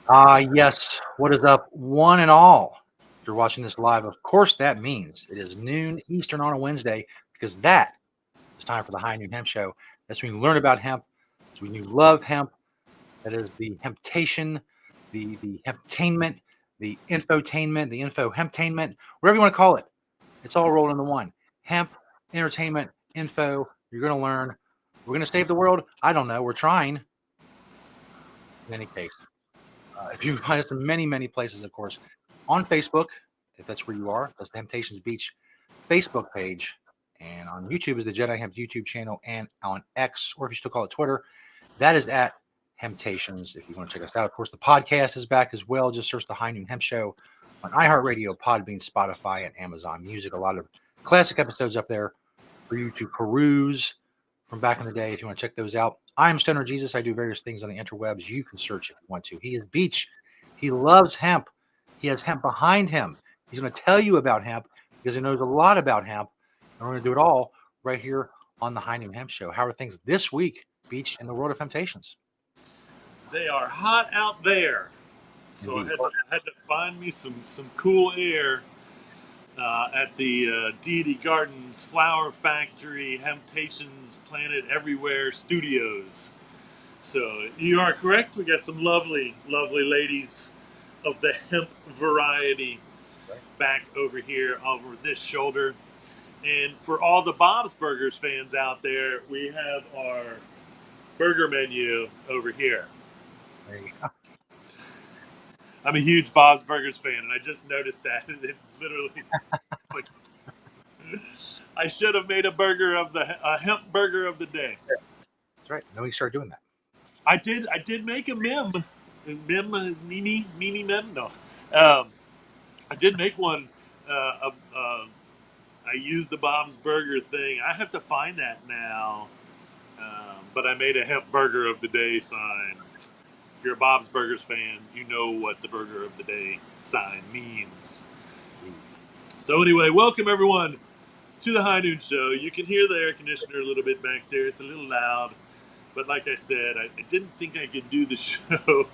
Yes. What is up, one and all? If you're watching this live, of course, that means it is noon Eastern on a Wednesday because that is time for the High Noon Hemp Show. That's when you learn about hemp. That's when you love hemp. That is the hemptation, the hemptainment, the infotainment, the info hemptainment, whatever you want to call it. It's all rolled into one. Hemp, entertainment, info. You're going to learn. We're going to save the world. I don't know. We're trying. In any case. If you find us in many, many places, of course, on Facebook, if that's where you are, that's the Temptations Beach Facebook page. And on YouTube is the Jedi Hemp YouTube channel. And on X, or if you still call it Twitter, that is at Hemptations if you want to check us out. Of course, the podcast is back as well. Just search the High Noon Hemp Show on iHeartRadio, Podbean, Spotify, and Amazon Music. A lot of classic episodes up there for you to peruse from back in the day if you want to check those out. I'm Stoner Jesus. I do various things on the interwebs. You can search if you want to. He is Beach. He loves hemp. He has hemp behind him. He's going to tell you about hemp because he knows a lot about hemp. And we're going to do it all right here on the High Noon Hemp Show. How are things this week, Beach, in the world of temptations? They are hot out there. So I had to find me some cool air at the Deity Gardens Flower Factory Hemptations Planet Everywhere Studios. So you are correct. We got some lovely, lovely ladies of the hemp variety back over here over this shoulder. And for all the Bob's Burgers fans out there, we have our burger menu over here. There you go. I'm a huge Bob's Burgers fan, and I just noticed that. It literally, like, I should have made a hemp burger of the day. That's right. Then we start doing that. I did make a mini mem. No, I did make one. I used the Bob's Burger thing. I have to find that now. But I made a hemp burger of the day sign. If you're a Bob's Burgers fan, you know what the burger of the day sign means. So anyway, welcome everyone to the High Noon Show. You can hear the air conditioner a little bit back there. It's a little loud. But like I said, I didn't think I could do the show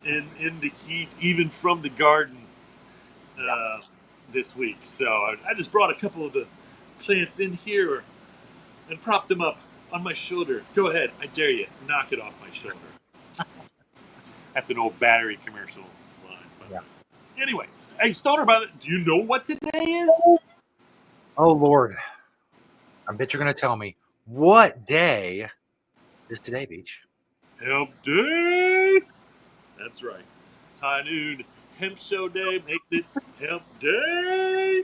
in the heat, even from the garden this week. So I just brought a couple of the plants in here and propped them up on my shoulder. Go ahead, I dare you, knock it off my shoulder. That's an old battery commercial line. Yeah. Anyway, hey Stoner, do you know what today is? Oh Lord, I bet you're going to tell me. What day is today, Beach? Hemp Day. That's right. It's High Noon Hemp Show Day makes it Hemp Day.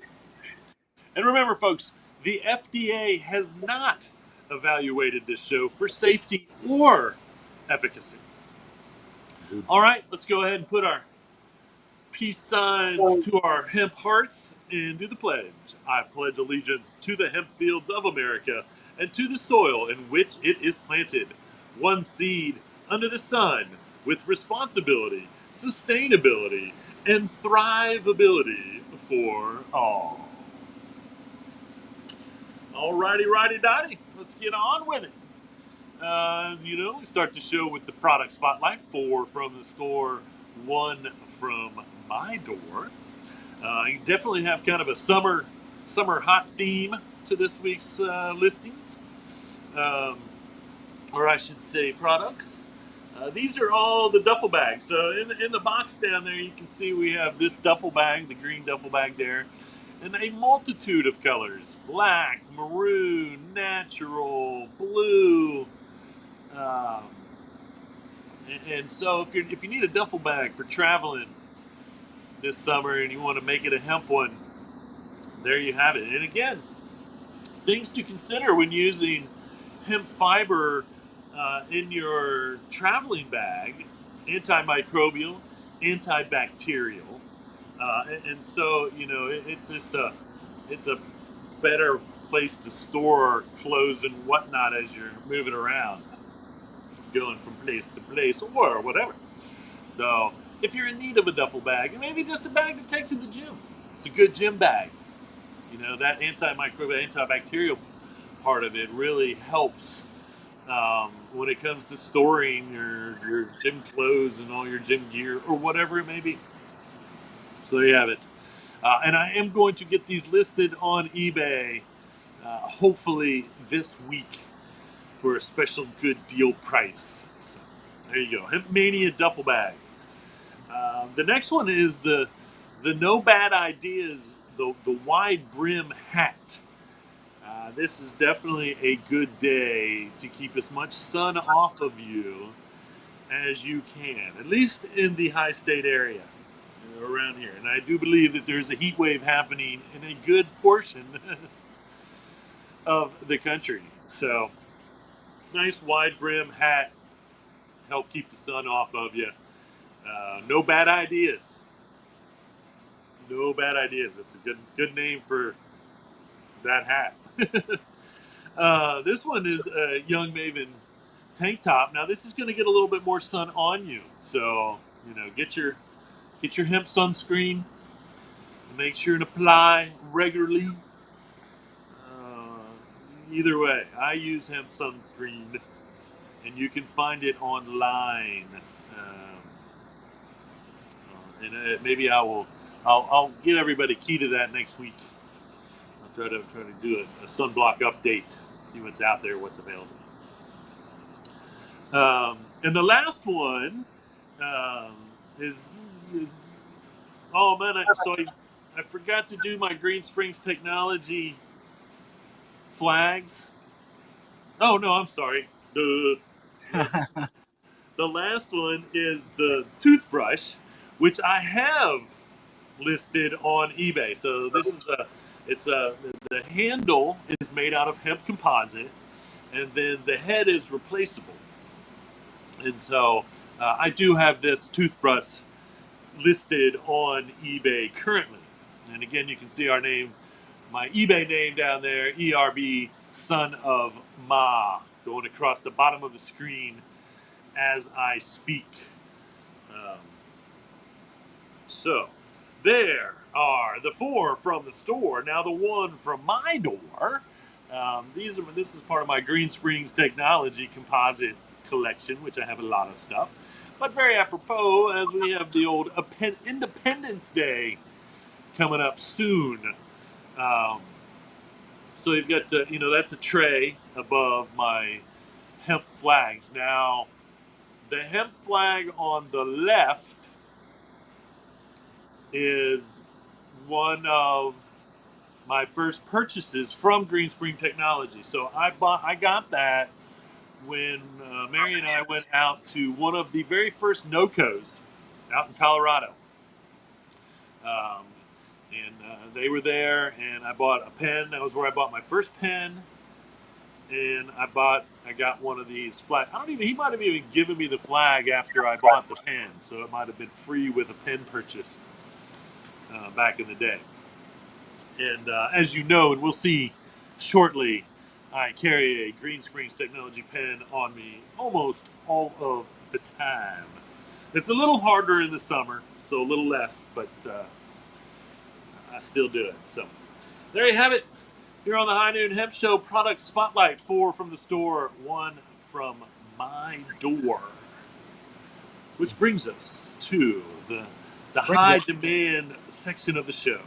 And remember, folks, the FDA has not evaluated this show for safety or efficacy. All right, let's go ahead and put our peace signs to our hemp hearts and do the pledge. I pledge allegiance to the hemp fields of America and to the soil in which it is planted. One seed under the sun with responsibility, sustainability, and thrivability for all. Alrighty, righty-dotty. Let's get on with it. We start the show with the product spotlight. 4 from the store, 1 from my door. You definitely have kind of a summer hot theme to this week's listings, or I should say products. These are all the duffel bags. So in the box down there, you can see we have this duffel bag, the green duffel bag there, and a multitude of colors: black, maroon, natural, blue. And so if you need a duffel bag for traveling this summer and you want to make it a hemp one, there you have it. And again, things to consider when using hemp fiber in your traveling bag: antimicrobial, antibacterial, and so it's a better place to store clothes and whatnot as you're moving around, going from place to place or whatever. So if you're in need of a duffel bag, and maybe just a bag to take to the gym, it's a good gym bag. That antimicrobial, antibacterial part of it really helps when it comes to storing your gym clothes and all your gym gear or whatever it may be. So there you have it. And I am going to get these listed on eBay hopefully this week for a special good deal price. So there you go. Hemp Mania duffel bag. The next one is the No Bad Ideas, the wide brim hat. This is definitely a good day to keep as much sun off of you as you can, at least in the high state area around here. And I do believe that there's a heat wave happening in a good portion of the country. So, nice wide brim hat, help keep the sun off of you. No bad ideas. No bad ideas. It's a good name for that hat. This one is a Young Maven tank top. Now this is going to get a little bit more sun on you, so get your hemp sunscreen and make sure to apply regularly. Either way, I use hemp sunscreen, and you can find it online. And maybe I'll get everybody key to that next week. I'll try to do a sunblock update, see what's out there, what's available. And the last one is, oh man, I forgot to do my Green Springs Technology flags. Oh no, I'm sorry. The last one is the toothbrush, which I have listed on eBay. So this is the handle is made out of hemp composite, and then the head is replaceable. And so I do have this toothbrush listed on eBay currently. And again, you can see our name, my eBay name down there, ERB Son of Ma, going across the bottom of the screen as I speak. So there are the 4 from the store. Now the 1 from my door. This is part of my Green Springs Technology composite collection, which I have a lot of stuff. But very apropos, as we have the old Independence Day coming up soon. So you've got that's a tray above my hemp flags. Now, the hemp flag on the left is one of my first purchases from Green Spring Technology. So I got that when Mary and I went out to one of the very first NOCOs out in Colorado. And they were there, and I bought a pen. That was where I bought my first pen. And I got one of these flags. He might have even given me the flag after I bought the pen. So it might have been free with a pen purchase back in the day. And as you know, and we'll see shortly, I carry a Green Springs Technology pen on me almost all of the time. It's a little harder in the summer, so a little less, but I still do it. So there you have it. Here on the High Noon Hemp Show Product Spotlight, 4 from the store, 1 from my door. Which brings us to the high demand section of the show.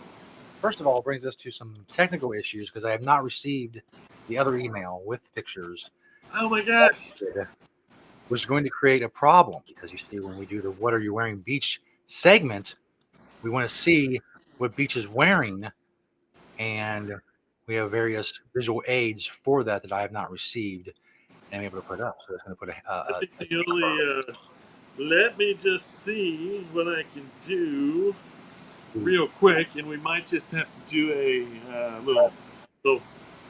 First of all, it brings us to some technical issues because I have not received the other email with pictures. Oh my gosh. Which is going to create a problem because you see, when we do the What Are You Wearing Beach segment, we want to see what Beach is wearing, and we have various visual aids for that I have not received and I'm able to put up. So it's going to put I think the only let me just see what I can do real quick, and we might just have to do a little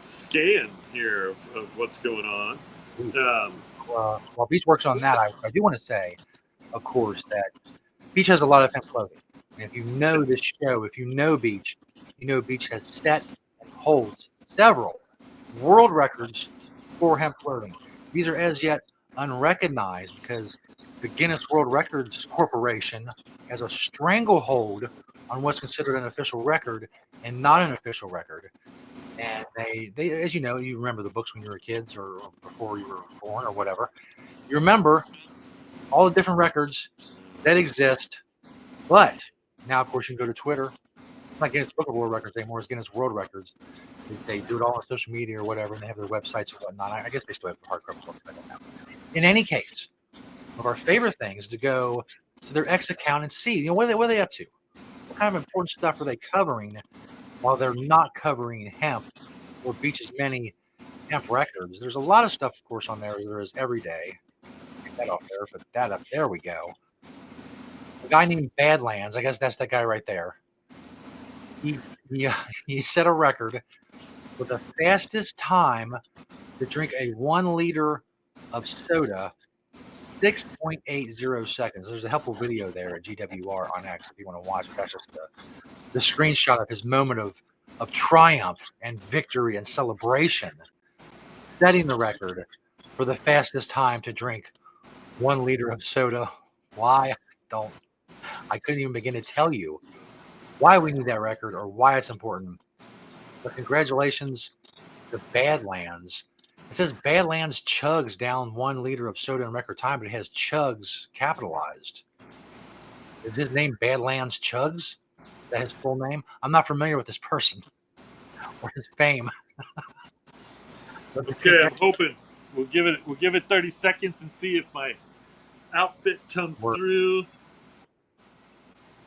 scan here of what's going on. While Beach works on that, I do want to say, of course, that Beach has a lot of hemp clothing. And if you know this show, if you know Beach, you know Beach has set and holds several world records for hemp clothing. These are as yet unrecognized because the Guinness World Records Corporation has a stranglehold on what's considered an official record and not an official record. And they, as you know, you remember the books when you were kids or before you were born or whatever. You remember all the different records that exist. But now, of course, you can go to Twitter. It's not Guinness Book of World Records anymore. It's Guinness World Records. They do it all on social media or whatever, and they have their websites and whatnot. I guess they still have hardcover books. I don't know. In any case, one of our favorite things is to go to their X account and see, what are they up to? What kind of important stuff are they covering while they're not covering hemp or Beach's many hemp records? There's a lot of stuff, of course, on there. There is every day. Get that off there, but that up there we go. A guy named Badlands, I guess that's that guy right there. He he set a record for the fastest time to drink a 1 liter of soda, 6.80 seconds. There's a helpful video there at GWR on X if you want to watch. That's just the screenshot of his moment of triumph and victory and celebration, setting the record for the fastest time to drink 1 liter of soda. Why? I couldn't even begin to tell you why we need that record or why it's important. But congratulations to Badlands. It says Badlands chugs down 1 liter of soda in record time, but it has chugs capitalized. Is his name Badlands Chugs? Is that his full name? I'm not familiar with this person or his fame. Okay, I'm hoping we'll give it 30 seconds and see if my outfit comes through.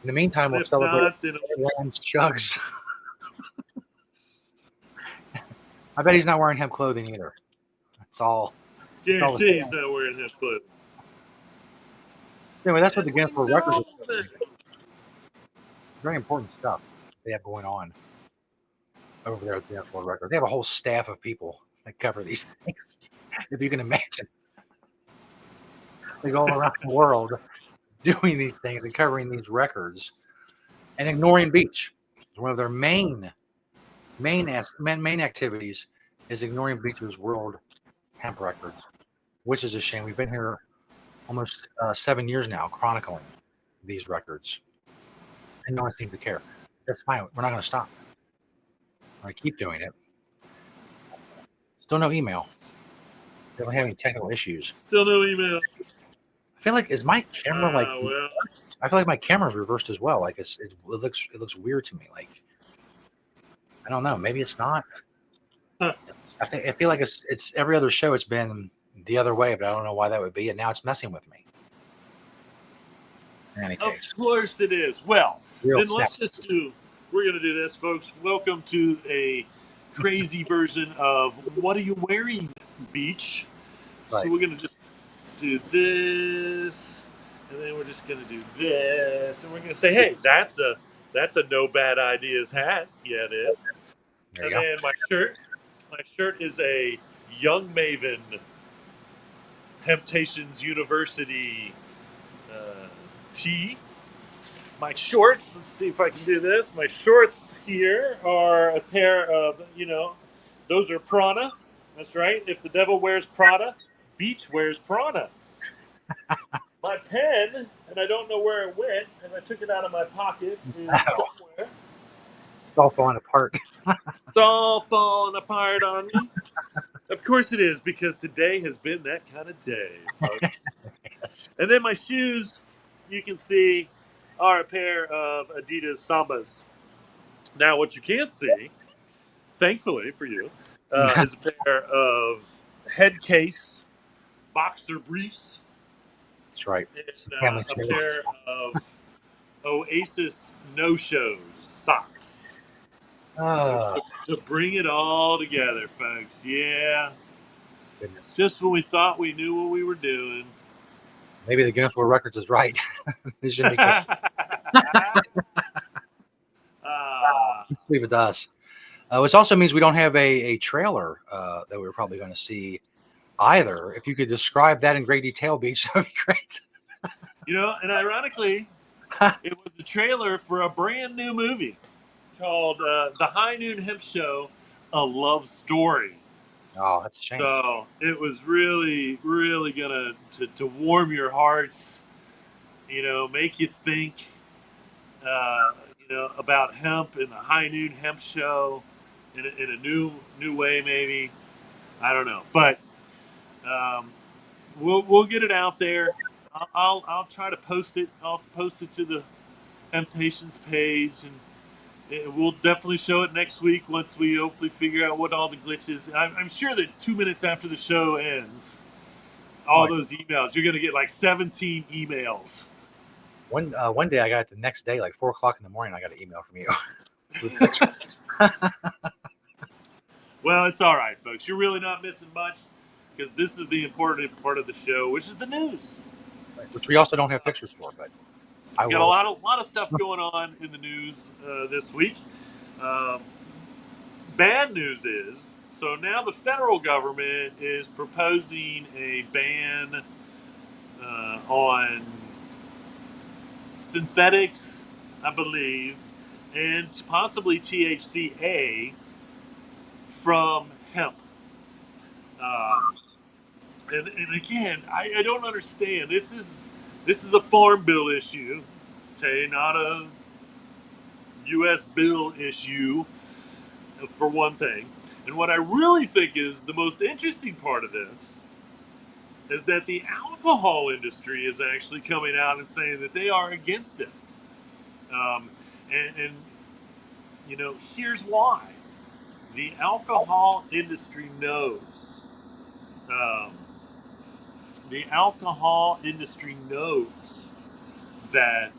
In the meantime, we'll celebrate Badlands Chugs. I bet he's not wearing hemp clothing either. That's all. Guarantee he's not wearing hemp clothing. Anyway, that's what the Guinness World Records is. Very important stuff they have going on over there at the Guinness World Records. They have a whole staff of people that cover these things, if you can imagine. They go all around the world doing these things and covering these records and ignoring Beach. One of their main activities is ignoring Beach's world hemp records, which is a shame. We've been here almost 7 years now chronicling these records, and no one seems to care. That's fine. We're not going to stop. We're going to keep doing it. Still no email. Still having technical issues. Still no email. I feel like, is my camera I feel like my camera's reversed as well. Like it looks weird to me. Like, I don't know. Maybe it's not. Huh. I feel like it's every other show. It's been the other way, but I don't know why that would be. And now it's messing with me. In any case, of course it is. Well, then let's just do. We're gonna do this, folks. Welcome to a crazy version of What Are You Wearing, Beach? Right. So we're gonna just do this, and then we're just gonna do this, and we're gonna say, hey, that's a no bad ideas hat. Yeah, it is. And then my shirt is a Young Maven Temptations University tee. My shorts, let's see if I can do this. My shorts here are a pair of, those are Prada. That's right. If the devil wears Prada, Beach wears Prada. My pen, and I don't know where it went because I took it out of my pocket, is somewhere. It's all falling apart. It's all falling apart on me. Of course it is, because today has been that kind of day, folks. Yes. And then my shoes, you can see, are a pair of Adidas Sambas. Now, what you can't see, thankfully for you, is a pair of head case boxer briefs. That's right. And a pair of Oasis no-shows socks. To bring it all together, folks. Yeah. Goodness. Just when we thought we knew what we were doing. Maybe the Guinness World Records is right. They should make it. Leave it to us. Which also means we don't have a trailer that we're probably going to see either. If you could describe that in great detail, Beach, that would be great. And ironically, it was a trailer for a brand new movie called The High Noon Hemp Show, A Love Story. Oh, that's a shame. So it was really, really going to warm your hearts, make you think, about hemp and the High Noon Hemp Show. in a new way, maybe. I don't know, but um, we'll get it out there. I'll try to post it. I'll post it to the Temptations page, and we'll definitely show it next week once we hopefully figure out what all the glitches. I'm sure that 2 minutes after the show ends, all Right. those emails, you're gonna get like 17 emails. One day I got it the next day, like 4 o'clock in the morning. I got an email from you with pictures, Well, it's all right, folks. You're really not missing much because this is the important part of the show, which is the news. which we also don't have pictures for, but I We got a will. lot of stuff going on in the news this week. Um, Bad news is, so now the federal government is proposing a ban on synthetics, I believe, and possibly THCA from hemp. Um, and again, I don't understand. This is a farm bill issue, okay, not a U.S. bill issue, for one thing. And what I really think is the most interesting part of this is that the alcohol industry is actually coming out and saying that they are against this. Um, and here's why. The alcohol industry knows. Um, the alcohol industry knows that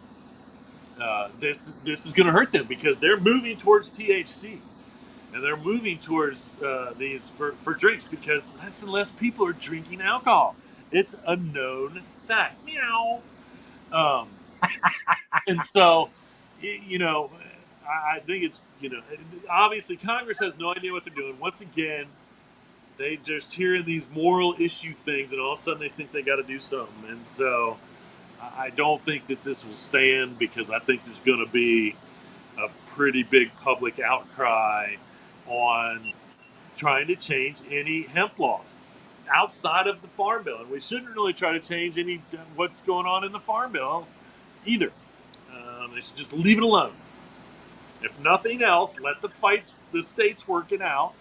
this is going to hurt them because they're moving towards THC and they're moving towards these for drinks because less and less people are drinking alcohol. It's a known fact. Meow. Um, and so, you know, I think it's obviously Congress has no idea what they're doing. Once again, they just hearing these moral issue things, and all of a sudden they think they got to do something. And so, I don't think that this will stand because I think there's going to be a pretty big public outcry on trying to change any hemp laws outside of the farm bill, and we shouldn't really try to change any what's going on in the farm bill either. They should just leave it alone. If nothing else, let the states work it out.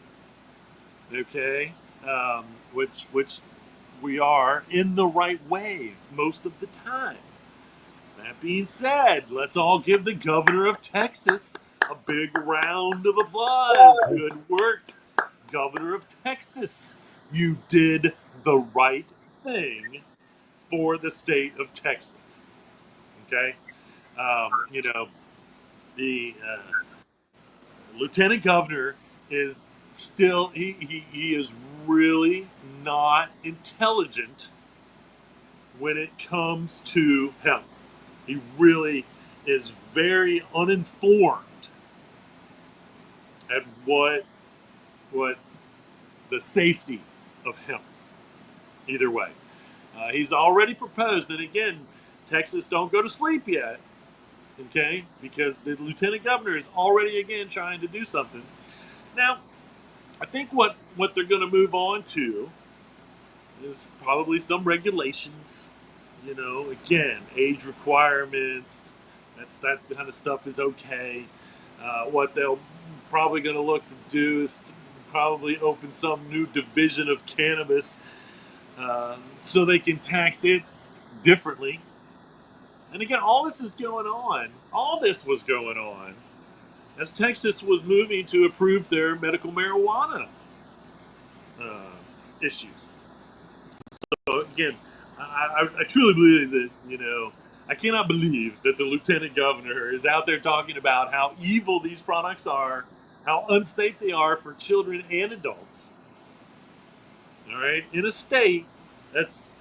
Okay, which we are in the right way most of the time. That being said, let's all give the governor of Texas a big round of applause. Good work, governor of Texas. You did the right thing for the state of Texas. Okay, the lieutenant governor is still he is really not intelligent when it comes to hemp. He really is very uninformed at what the safety of hemp. Either way, he's already proposed, and again, Texas, don't go to sleep yet, okay? Because the lieutenant governor is already again trying to do something. Now, I think what they're going to move on to is probably some regulations. Again, age requirements. That kind of stuff is okay. What they'll probably going to look to do is to probably open some new division of cannabis so they can tax it differently. And again, all this is going on. All this was going on as Texas was moving to approve their medical marijuana uh, issues. So again, I truly believe that I cannot believe that the lieutenant governor is out there talking about how evil these products are, how unsafe they are for children and adults. All right, in a state that's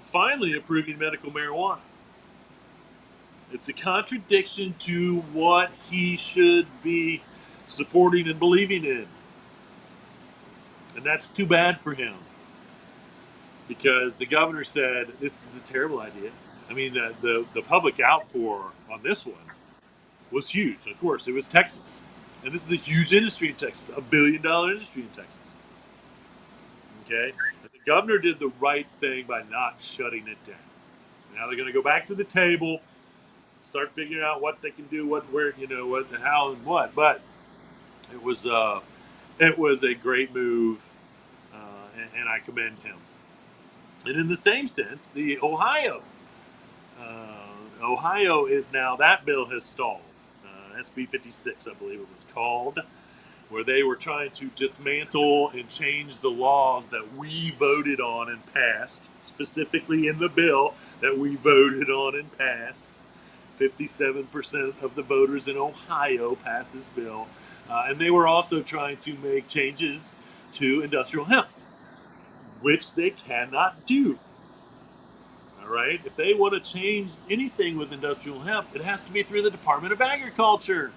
finally approving medical marijuana. It's a contradiction to what he should be supporting and believing in. And that's too bad for him because the governor said this is a terrible idea. I mean, the public outpour on this one was huge. Of course, it was Texas. And this is a huge industry in Texas, $1 billion industry in Texas. Okay? And the governor did the right thing by not shutting it down. Now they're going to go back to the table, start figuring out what they can do, what, where, what, how, and what. But it was it was a great move, and I commend him. And in the same sense, the Ohio is now, that bill has stalled. SB 56, I believe it was called, where they were trying to dismantle and change the laws that we voted on and passed, specifically in the bill that we voted on and passed. 57% of the voters in Ohio passed this bill. And they were also trying to make changes to industrial hemp, which they cannot do. All right? If they want to change anything with industrial hemp, it has to be through the Department of Agriculture.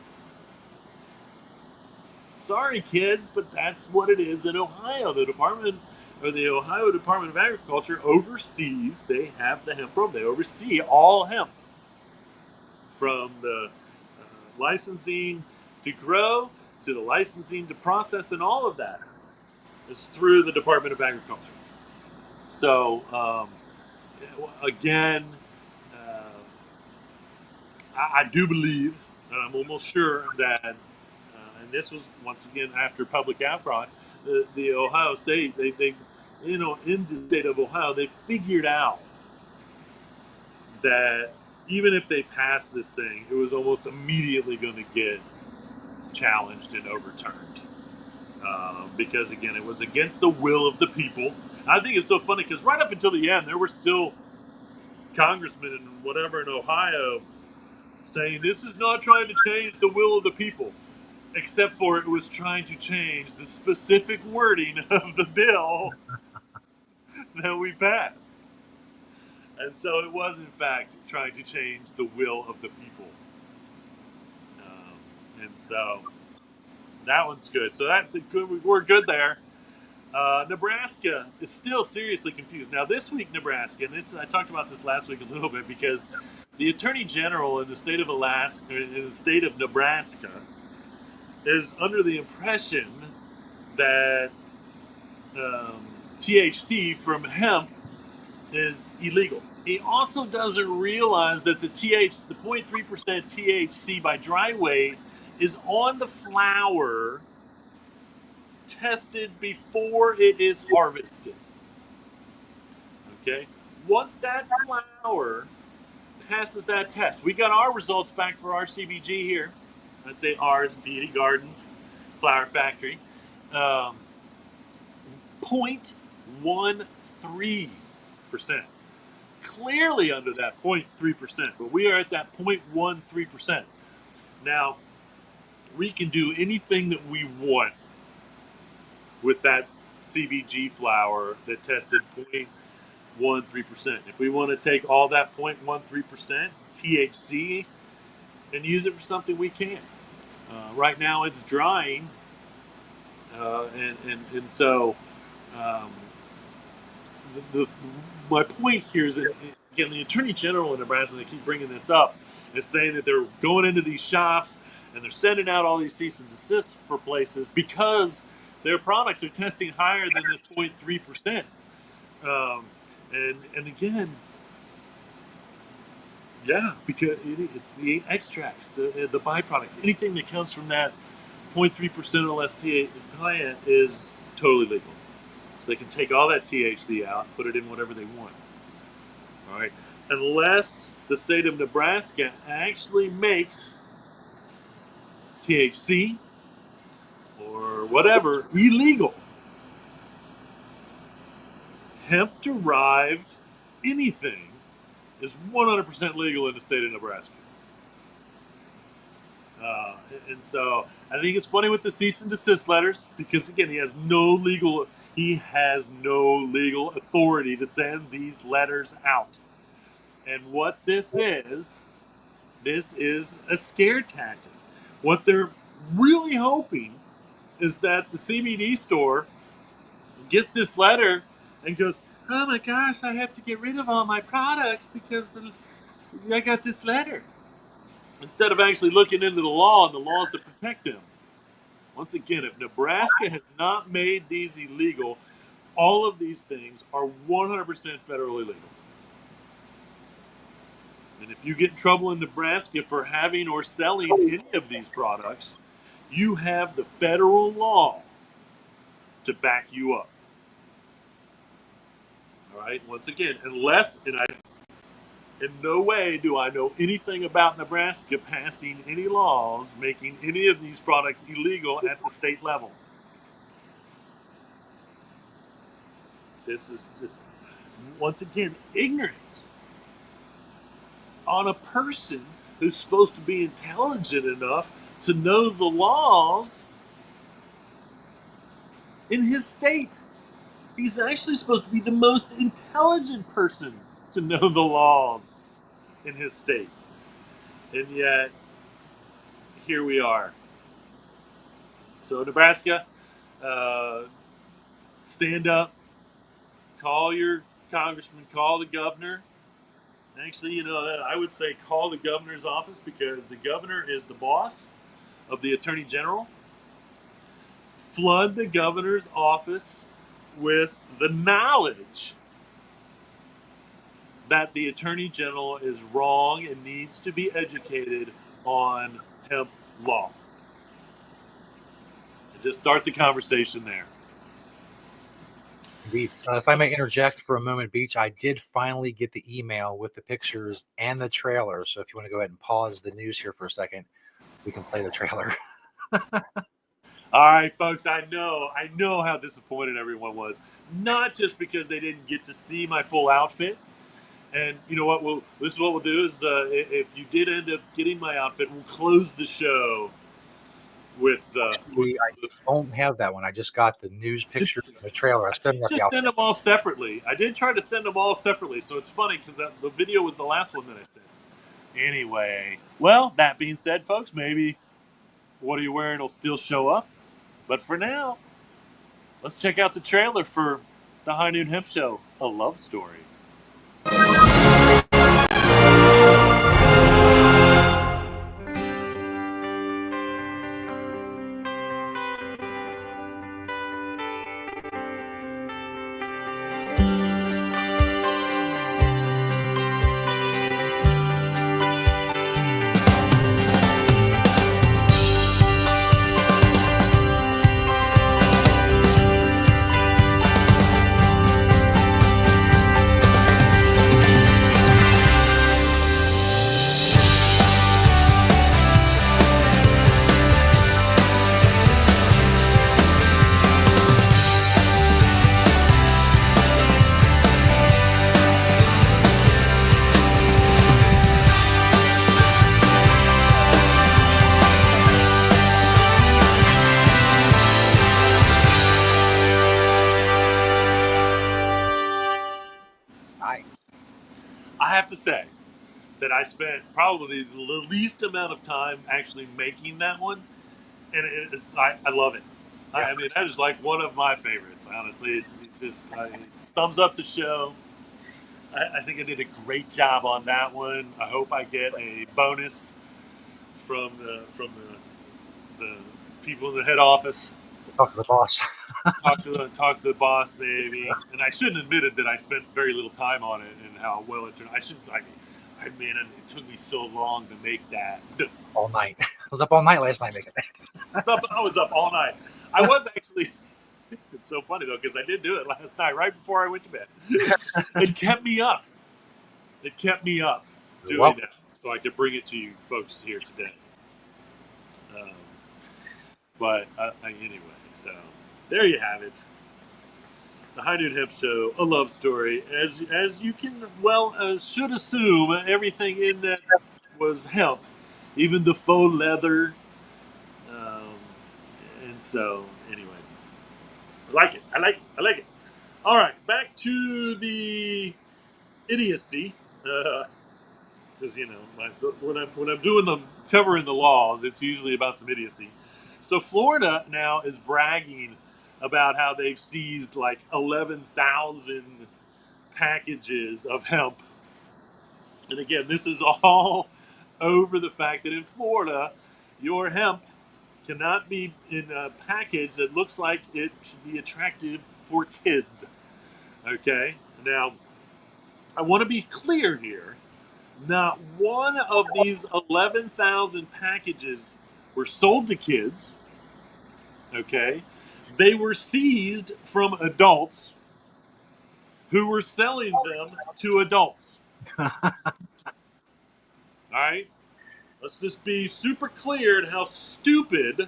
Sorry, kids, but that's what it is in Ohio. The Ohio Department of Agriculture oversees. They have the hemp program. They oversee all hemp, from the licensing to grow to the licensing to process, and all of that is through the Department of Agriculture. So again, I do believe, and I'm almost sure that, and this was once again after public outcry, the Ohio State, they, in the state of Ohio, they figured out that even if they passed this thing, it was almost immediately going to get challenged and overturned. Because again, it was against the will of the people. I think it's so funny because right up until the end, there were still congressmen and whatever in Ohio saying this is not trying to change the will of the people, except for it was trying to change the specific wording of the bill that we passed. And so it was, in fact, trying to change the will of the people. And so that one's good. So that's good. We're good there. Nebraska is still seriously confused. Now, this week, Nebraska, and this I talked about this last week a little bit, because the Attorney General in the state of Alaska, in the state of Nebraska, is under the impression that THC from hemp is illegal. He also doesn't realize that the 0.3% THC by dry weight is on the flower tested before it is harvested. Okay? Once that flower passes that test, we got our results back for our CBG here. I say ours, Deity Gardens Flower Factory. 0.13%. Clearly under that 0.3%, but we are at that 0.13%. Now, we can do anything that we want with that CBG flower that tested 0.13%. If we want to take all that 0.13% THC and use it for something, we can. Right now it's drying, and so my point here is that, again, the Attorney General in Nebraska, they keep bringing this up, is saying that they're going into these shops and they're sending out all these cease and desists for places because their products are testing higher than this 0.3%. And again, yeah, because it's the extracts, the byproducts, anything that comes from that 0.3% or less plant is totally legal. So they can take all that THC out and put it in whatever they want. All right, unless the state of Nebraska actually makes THC or whatever illegal. Hemp-derived anything is 100% legal in the state of Nebraska. And so I think it's funny with the cease and desist letters, because again, he has no legal authority to send these letters out. And what this is a scare tactic. What they're really hoping is that the CBD store gets this letter and goes, "Oh my gosh, I have to get rid of all my products because I got this letter." Instead of actually looking into the law and the laws to protect them. Once again, if Nebraska has not made these illegal, all of these things are 100% federally legal. And if you get in trouble in Nebraska for having or selling any of these products, you have the federal law to back you up. All right. Once again, unless, and I, in no way do I know anything about Nebraska passing any laws making any of these products illegal at the state level. This is just, once again, ignorance on a person who's supposed to be intelligent enough to know the laws in his state. He's actually supposed to be the most intelligent person to know the laws in his state. And yet, here we are. So, Nebraska, stand up, call your congressman, call the governor. Actually, I would say call the governor's office, because the governor is the boss of the attorney general. Flood the governor's office with the knowledge that the attorney general is wrong and needs to be educated on hemp law. And just start the conversation there. Indeed. If I may interject for a moment, Beach, I did finally get the email with the pictures and the trailer. So if you want to go ahead and pause the news here for a second, we can play the trailer. All right, folks, I know how disappointed everyone was. Not just because they didn't get to see my full outfit. And you know what? This is what we'll do is, if you did end up getting my outfit, we'll close the show with. I don't have that one. I just got the news picture and the trailer. I still got the Just outfit. send them all separately. I did try to send them all separately, so it's funny because the video was the last one that I sent. Anyway, well, that being said, folks, maybe what are you wearing will still show up. But for now, let's check out the trailer for the High Noon Hemp Show, A Love Story. I have to say that I spent probably the least amount of time actually making that one, and I love it. Yeah. I mean, that is like one of my favorites. Honestly, it sums up the show. I think I did a great job on that one. I hope I get a bonus from the people in the head office. Talk to the boss. talk to the boss, maybe. And I shouldn't have admitted that I spent very little time on it and how well it turned. I shouldn't. Man, it took me so long to make that. All night. I was up all night last night making that. I was up all night. I was actually. It's so funny though, because I did do it last night, right before I went to bed. It kept me up. It kept me up doing that, so I could bring it to you folks here today. But anyway, so there you have it. The High Noon Hemp Show, A Love Story. As you can should assume, everything in that was hemp, even the faux leather. And so, anyway, I like it. All right, back to the idiocy. Because when I'm doing covering the laws, it's usually about some idiocy. So Florida now is bragging about how they've seized like 11,000 packages of hemp. And again, this is all over the fact that in Florida, your hemp cannot be in a package that looks like it should be attractive for kids. Okay? Now, I want to be clear here. Not one of these 11,000 packages were sold to kids. Okay? They were seized from adults who were selling them to adults. All right? Let's just be super clear in how stupid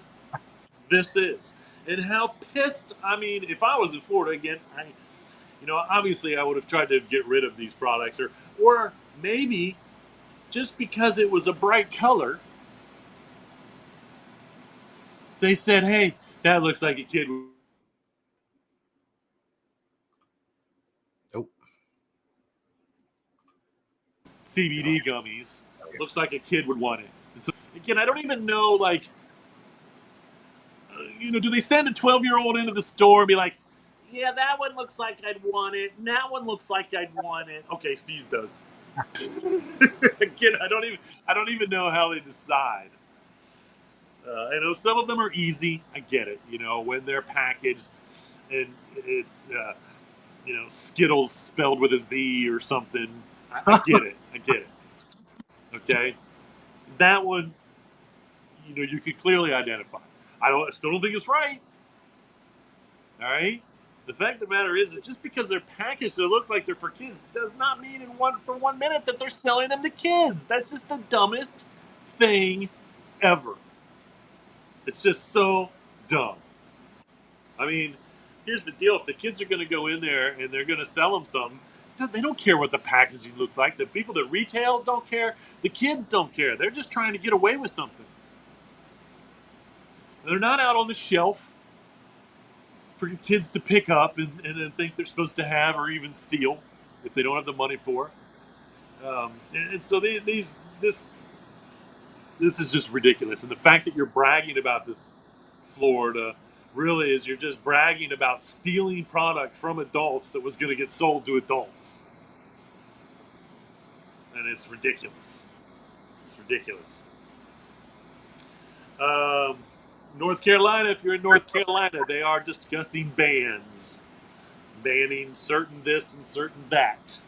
this is. And how pissed, I mean, if I was in Florida again, obviously I would have tried to get rid of these products, or maybe just because it was a bright color, they said, hey, that looks like a kid. Nope. CBD gummies. Looks like a kid would want it. And so, again, I don't even know, like, do they send a 12-year-old into the store and be like, yeah, that one looks like I'd want it. And that one looks like I'd want it. Okay, seize those. Again, I don't even know how they decide. I know some of them are easy. I get it. When they're packaged and it's Skittles spelled with a Z or something. I get it. I get it. Okay, that one, you could clearly identify. I still don't think it's right. All right. The fact of the matter is that just because they're packaged to look like they're for kids does not mean for 1 minute that they're selling them to kids. That's just the dumbest thing ever. It's just so dumb. I mean, here's the deal: if the kids are going to go in there and they're going to sell them something, they don't care what the packaging looks like. The people that retail don't care. The kids don't care. They're just trying to get away with something. They're not out on the shelf for kids to pick up and think they're supposed to have or even steal if they don't have the money for. And so this is just ridiculous. And the fact that you're bragging about this, Florida, really is you're just bragging about stealing product from adults that was going to get sold to adults. And it's ridiculous. It's ridiculous. North Carolina, if you're in North Carolina, they are discussing bans. Banning certain this and certain that.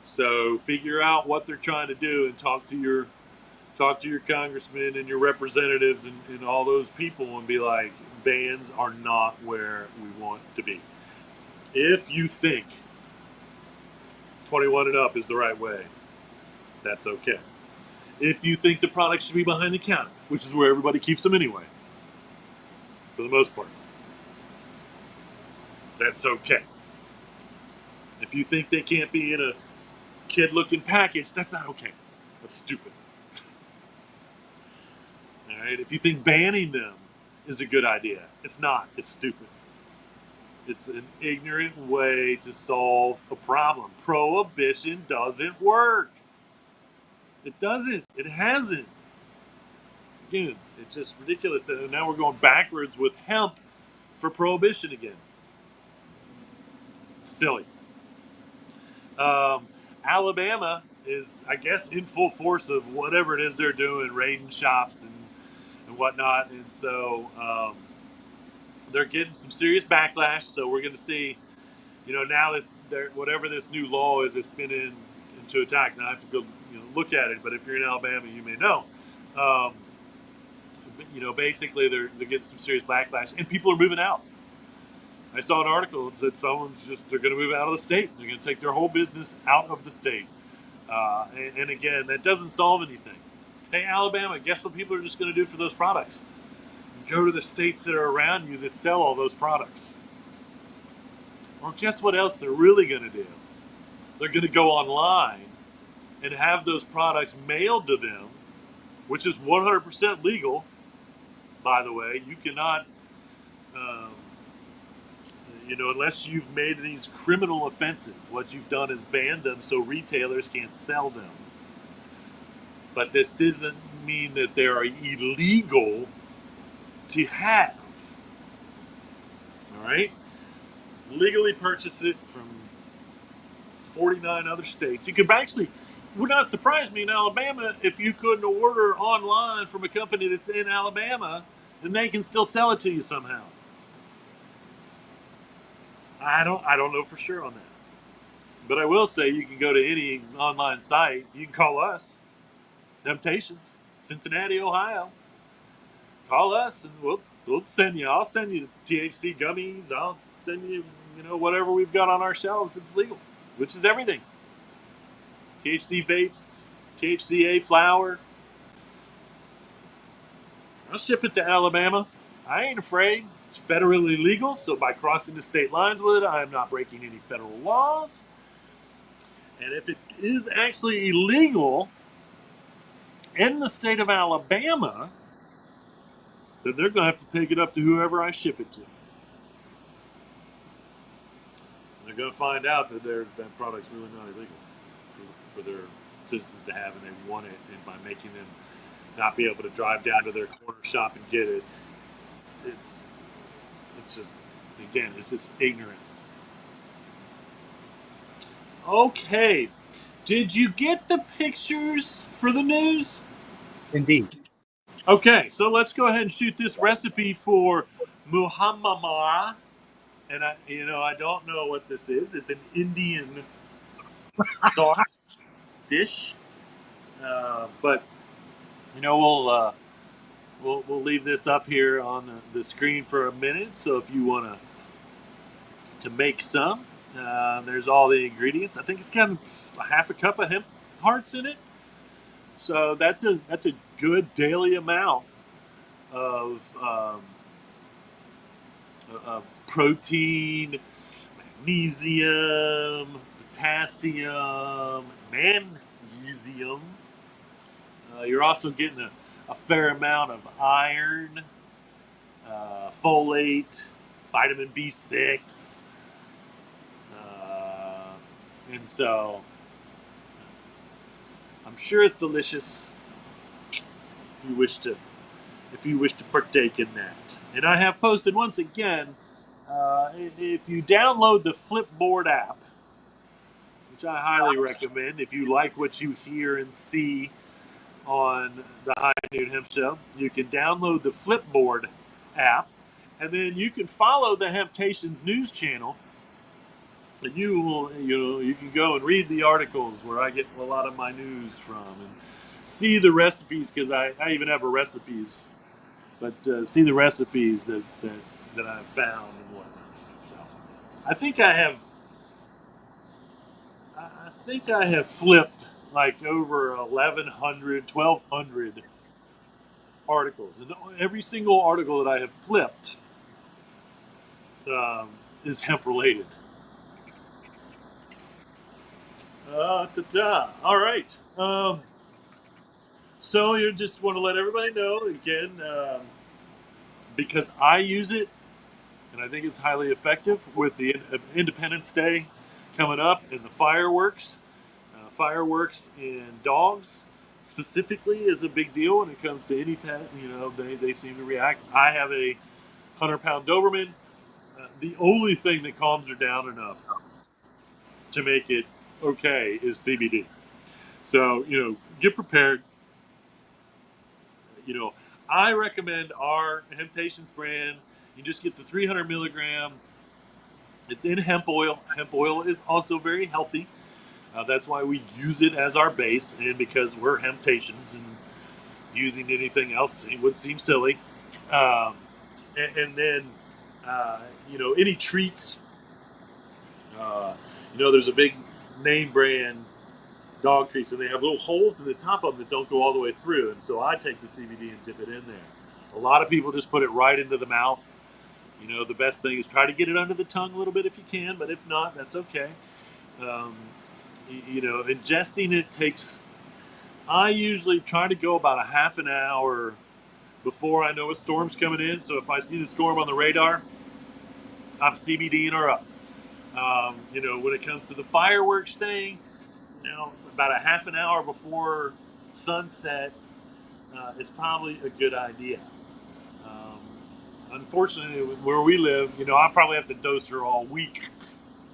So figure out what they're trying to do and talk to your congressmen and your representatives and all those people and be like, bans are not where we want to be. If you think 21 and up is the right way, that's okay. If you think the product should be behind the counter, which is where everybody keeps them anyway, for the most part, that's okay. If you think they can't be in a kid-looking package, that's not okay. That's stupid. All right. If you think banning them is a good idea, it's not. It's stupid. It's an ignorant way to solve a problem. Prohibition doesn't work. It doesn't. It hasn't. Again, it's just ridiculous. And now we're going backwards with hemp for prohibition again. Silly. Alabama is, I guess, in full force of whatever it is they're doing, raiding shops and whatnot. And so they're getting some serious backlash. So we're going to see, now that whatever this new law is, it's been into attack. Now I have to go look at it. But if you're in Alabama, you may know. Basically they're getting some serious backlash, and people are moving out. I saw an article that said they're going to move out of the state. They're going to take their whole business out of the state. And again, that doesn't solve anything. Hey, Alabama, guess what people are just going to do for those products? Go to the states that are around you that sell all those products. Or guess what else they're really going to do? They're going to go online and have those products mailed to them, which is 100% legal, by the way. You cannot... unless you've made these criminal offenses, what you've done is banned them so retailers can't sell them. But this doesn't mean that they are illegal to have. All right? Legally purchase it from 49 other states. You could actually, would not surprise me in Alabama if you couldn't order online from a company that's in Alabama and they can still sell it to you somehow. I don't know for sure on that. But I will say you can go to any online site. You can call us, Temptations, Cincinnati, Ohio. Call us and we'll I'll send you THC gummies. I'll send you, whatever we've got on our shelves that's legal, which is everything. THC vapes, THCA flower. I'll ship it to Alabama. I ain't afraid. It's federally legal, so by crossing the state lines with it, I am not breaking any federal laws. And if it is actually illegal in the state of Alabama, then they're going to have to take it up to whoever I ship it to. They're going to find out that that product's really not illegal for their citizens to have, and they want it. And by making them not be able to drive down to their corner shop and get it, it's just, again, it's just ignorance. Okay, did you get the pictures for the news? Indeed. Okay, so let's go ahead and shoot this recipe for muhammama. And I don't know what this is. It's an Indian sauce dish, but we'll leave this up here on the screen for a minute. So if you want to make some, there's all the ingredients. I think it's got a half a cup of hemp hearts in it. So that's a good daily amount of protein, magnesium, potassium, magnesium. You're also getting a fair amount of iron, folate, vitamin B6, and so I'm sure it's delicious. If you wish to partake in that, and I have posted once again. If you download the Flipboard app, which I highly recommend, if you like what you hear and see on the High Noon Hemp Show, you can download the Flipboard app, and then you can follow the Hemptations news channel, and you can go and read the articles where I get a lot of my news from, and see the recipes, because I even have a recipes, but see the recipes that I've found and whatnot. So I think I have flipped like over 1,100, 1,200 articles, and every single article that I have flipped is hemp related. All right. So you just want to let everybody know again, because I use it, and I think it's highly effective with the Independence Day coming up and the fireworks. Fireworks and dogs specifically is a big deal when it comes to any pet. They seem to react. I have a 100-pound Doberman. The only thing that calms her down enough to make it okay is CBD. So, get prepared. You know, I recommend our Hemptations brand. You just get the 300 milligram. It's in hemp oil. Hemp oil is also very healthy. That's why we use it as our base, and because we're Hemptations, and using anything else it would seem silly. Um, and then, any treats. There's a big name brand dog treats, and they have little holes in the top of them that don't go all the way through. And so I take the CBD and dip it in there. A lot of people just put it right into the mouth. The best thing is try to get it under the tongue a little bit if you can, but if not, that's okay. Um, ingesting it takes. I usually try to go about a half an hour before I know a storm's coming in. So if I see the storm on the radar, I'm CBDing her up. When it comes to the fireworks thing, about a half an hour before sunset is probably a good idea. Um, Unfortunately, where we live, I probably have to dose her all week,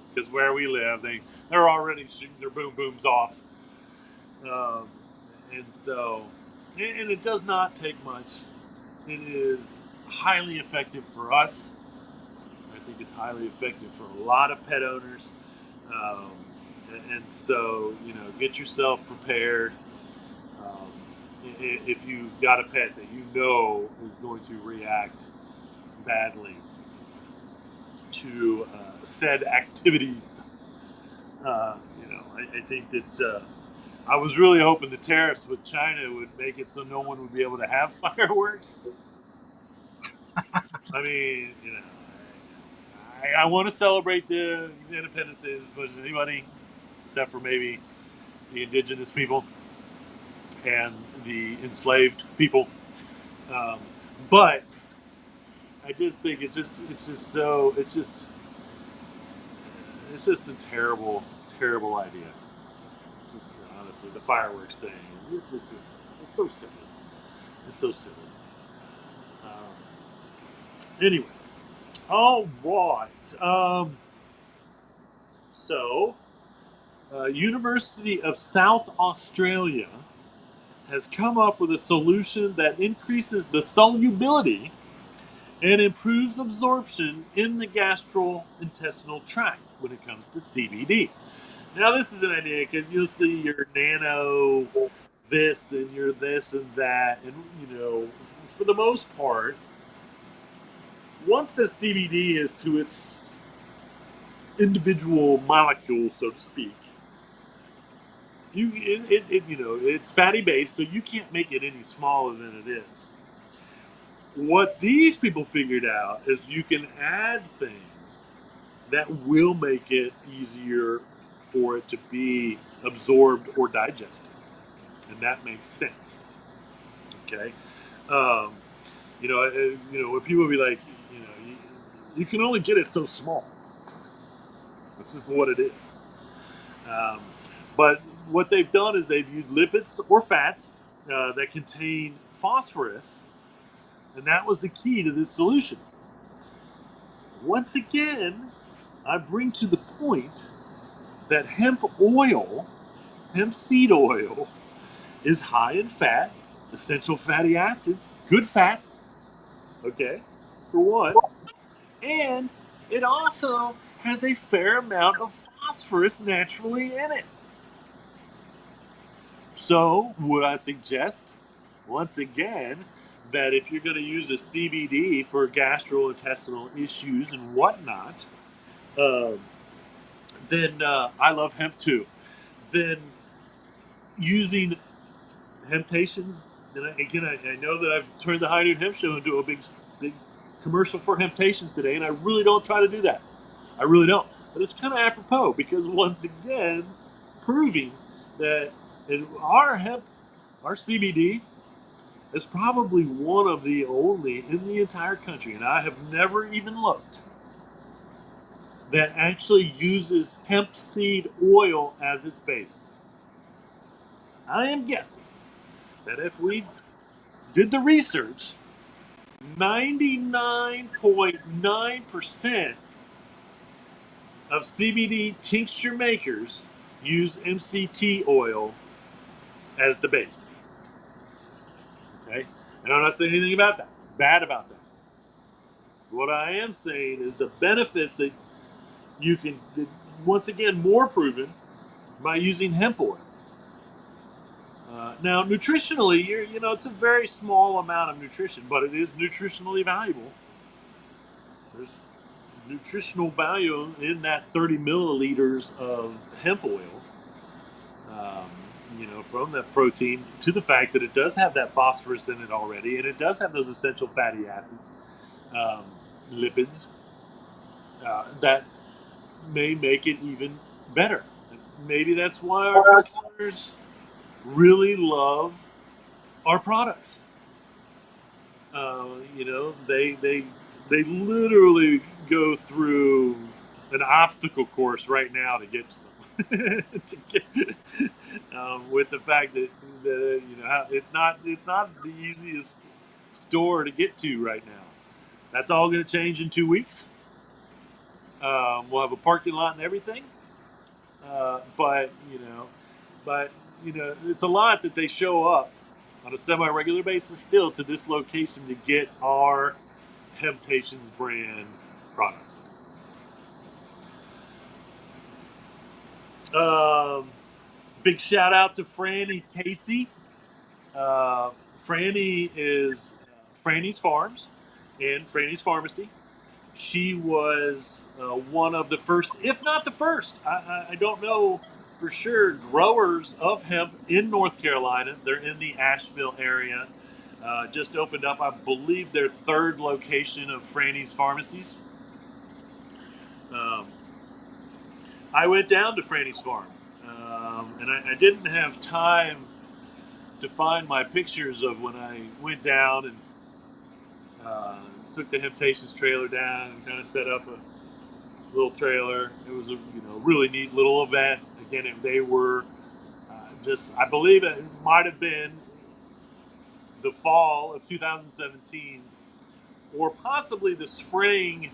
because where we live, they're already shooting their boom booms off, um, and so, and it does not take much. It is highly effective for us. I think it's highly effective for a lot of pet owners. Um, and so, get yourself prepared. If you've got a pet that is going to react badly to said activities. I think that I was really hoping the tariffs with China would make it so no one would be able to have fireworks. I mean, I want to celebrate the Independence Day as much as anybody, except for maybe the indigenous people and the enslaved people. Um, but I just think it's just a terrible, terrible idea. Just, honestly, the fireworks thing, it's so silly. It's so silly. Anyway, all right. So, University of South Australia has come up with a solution that increases the solubility and improves absorption in the gastrointestinal tract when it comes to CBD. Now, this is an idea because you'll see your nano this and your this and that, and for the most part, once the CBD is to its individual molecule, so to speak, it's fatty based, so you can't make it any smaller than it is. What these people figured out is you can add things that will make it easier for it to be absorbed or digested, and that makes sense. Okay, um, when people be like, you can only get it so small. That's just what it is. Um, but what they've done is they've used lipids or fats that contain phosphorus, and that was the key to this solution. Once again, I bring to the point that hemp seed oil, is high in fat, essential fatty acids, good fats, okay, for one, and it also has a fair amount of phosphorus naturally in it. So, would I suggest, once again, that if you're going to use a CBD for gastrointestinal issues and whatnot, uh, then I love hemp too. Then using Hemptations, and I know that I've turned the High Noon Hemp Show into a big commercial for Hemptations today, and I really don't try to do that. I really don't. But it's kind of apropos because once again, proving that in our CBD is probably one of the only in the entire country, and I have never even looked, that actually uses hemp seed oil as its base. I am guessing that if we did the research, 99.9% of CBD tincture makers use MCT oil as the base. Okay? And I'm not saying anything about that, bad about that. What I am saying is the benefits that you can, once again, more proven by using hemp oil. Now, nutritionally, it's a very small amount of nutrition, but it is nutritionally valuable. There's nutritional value in that 30 milliliters of hemp oil, um, from that protein, to the fact that it does have that phosphorus in it already, and it does have those essential fatty acids, um, lipids, that may make it even better. Maybe that's why our customers really love our products. They literally go through an obstacle course right now to get to them. With the fact that it's not the easiest store to get to right now. That's all going to change in 2 weeks. We'll have a parking lot and everything. But it's a lot that they show up on a semi-regular basis still to this location to get our Hemptations brand products. Big shout out to Franny Tacey. Franny is Franny's Farms. in Franny's Pharmacy. She was one of the first, if not the first, I don't know for sure, growers of hemp in North Carolina. They're in the Asheville area. Just opened up, I believe, their third location of Franny's Pharmacies. Um, I went down to Franny's farm, and I didn't have time to find my pictures of when I went down and took the Hemptations trailer down and kind of set up a little trailer. It was a really neat little event. Again, they were just, I believe it might have been the fall of 2017 or possibly the spring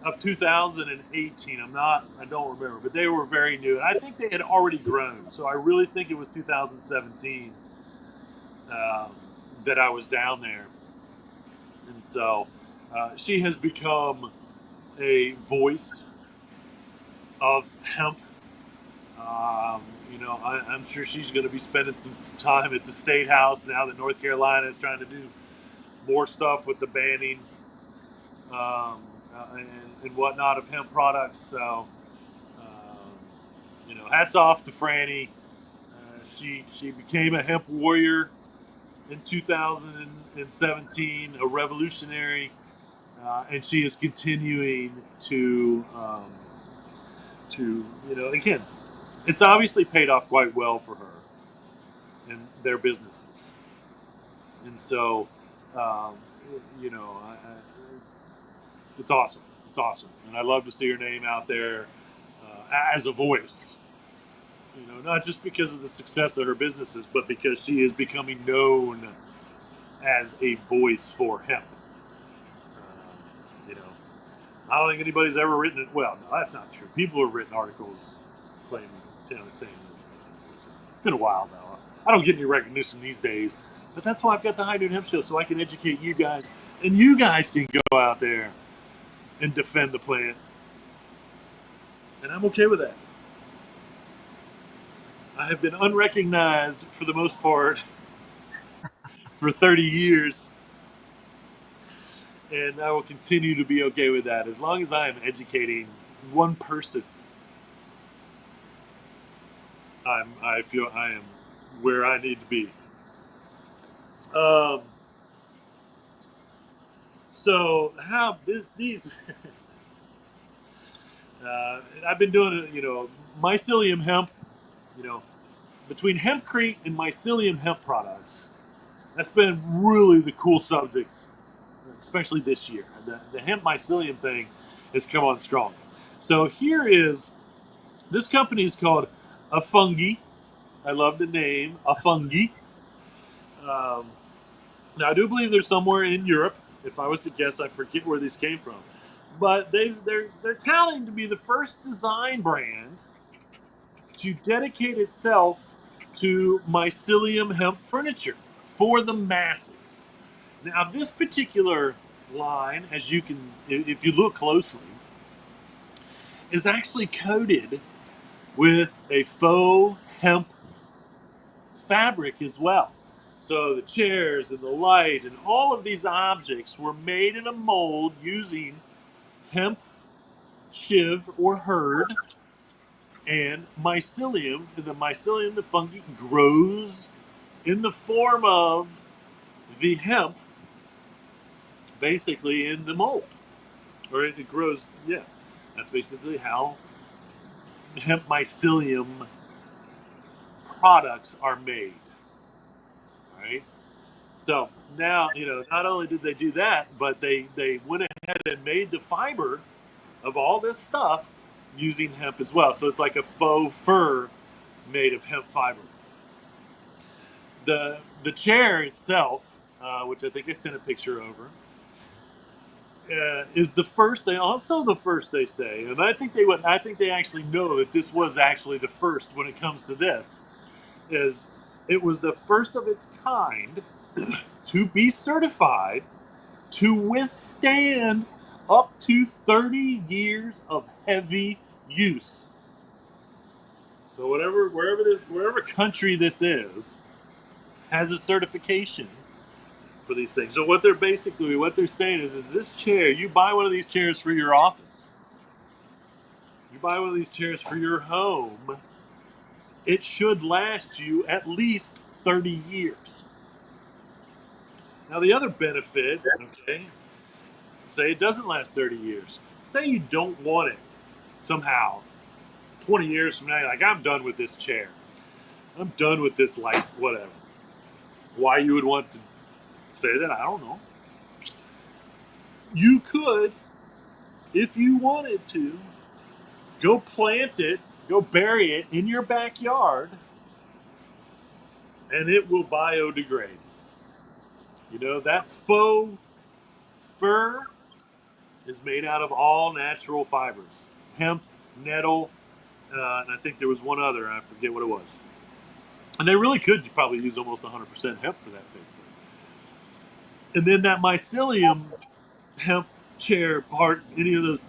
of 2018. I don't remember, but they were very new. And I think they had already grown. So I really think it was 2017 um, that I was down there. And so she has become a voice of hemp. I'm sure she's going to be spending some time at the State House now that North Carolina is trying to do more stuff with the banning and whatnot of hemp products. So, hats off to Franny. She became a hemp warrior in 2017, a revolutionary, and she is continuing to again, it's obviously paid off quite well for her and their businesses, and so um, it's awesome. It's awesome, and I love to see her name out there as a voice. Not just because of the success of her businesses, but because she is becoming known as a voice for hemp. You know, I don't think anybody's ever written it. Well, no, that's not true. People have written articles claiming Tennessee. It's been a while now. I don't get any recognition these days, but that's why I've got the High Noon Hemp Show, so I can educate you guys, and you guys can go out there and defend the plant, and I'm okay with that. I have been unrecognized for the most part for 30 years, and I will continue to be okay with that as long as I am educating one person. I feel I am where I need to be. Um, so how these I've been doing mycelium hemp, you know between hempcrete and mycelium hemp products. That's been really the cool subjects, especially this year. The hemp mycelium thing has come on strong. So here is this company is called a fungi. I love the name, a fungi. Um, Now I do believe they're somewhere in Europe. If I was to guess, I forget where these came from, but they're touting to be the first design brand to dedicate itself to mycelium hemp furniture for the masses. Now this particular line, as you can, if you look closely, is actually coated with a faux hemp fabric as well. So the chairs and the light and all of these objects were made in a mold using hemp shiv or hurd and mycelium. The mycelium, the fungi, grows in the form of the hemp, basically in the mold, or it grows. Yeah, that's basically how hemp mycelium products are made. Right. So now, not only did they do that, but they went ahead and made the fiber of all this stuff using hemp as well. So it's like a faux fur made of hemp fiber. The chair itself, which I think I sent a picture over, is the first. They also the first they say, and I think they actually know that this was actually the first when it comes to this. Is it was the first of its kind to be certified to withstand up to 30 years of heavy use. So wherever country this is has a certification for these things. So what they're saying is this chair, you buy one of these chairs for your office, you buy one of these chairs for your home, it should last you at least 30 years. Now the other benefit, okay, say it doesn't last 30 years. Say you don't want it somehow. 20 years from now, you're like, I'm done with this chair. I'm done with this light, whatever. Why you would want to say that, I don't know. You could, if you wanted to, go plant it, go bury it in your backyard, and it will biodegrade. You know, that faux fur is made out of all natural fibers. Hemp, nettle, and I think there was one other, I forget what it was. And they really could probably use almost 100% hemp for that thing. And then that mycelium hemp chair part, any of those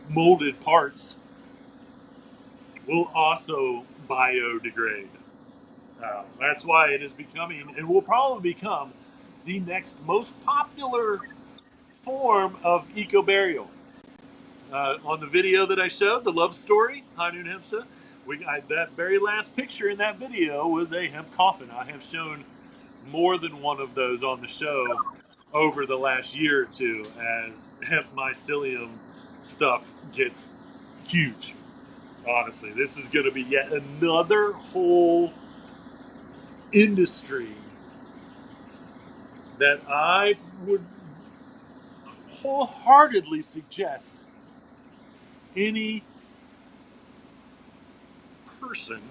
molded parts, will also biodegrade. That's why it is becoming, and will probably become, the next most popular form of eco burial. On the video that I showed, the love story, High Noon Hemp Show, that very last picture in that video was a hemp coffin. I have shown more than one of those on the show over the last year or two as hemp mycelium stuff gets huge. Honestly, this is going to be yet another whole industry that I would wholeheartedly suggest any person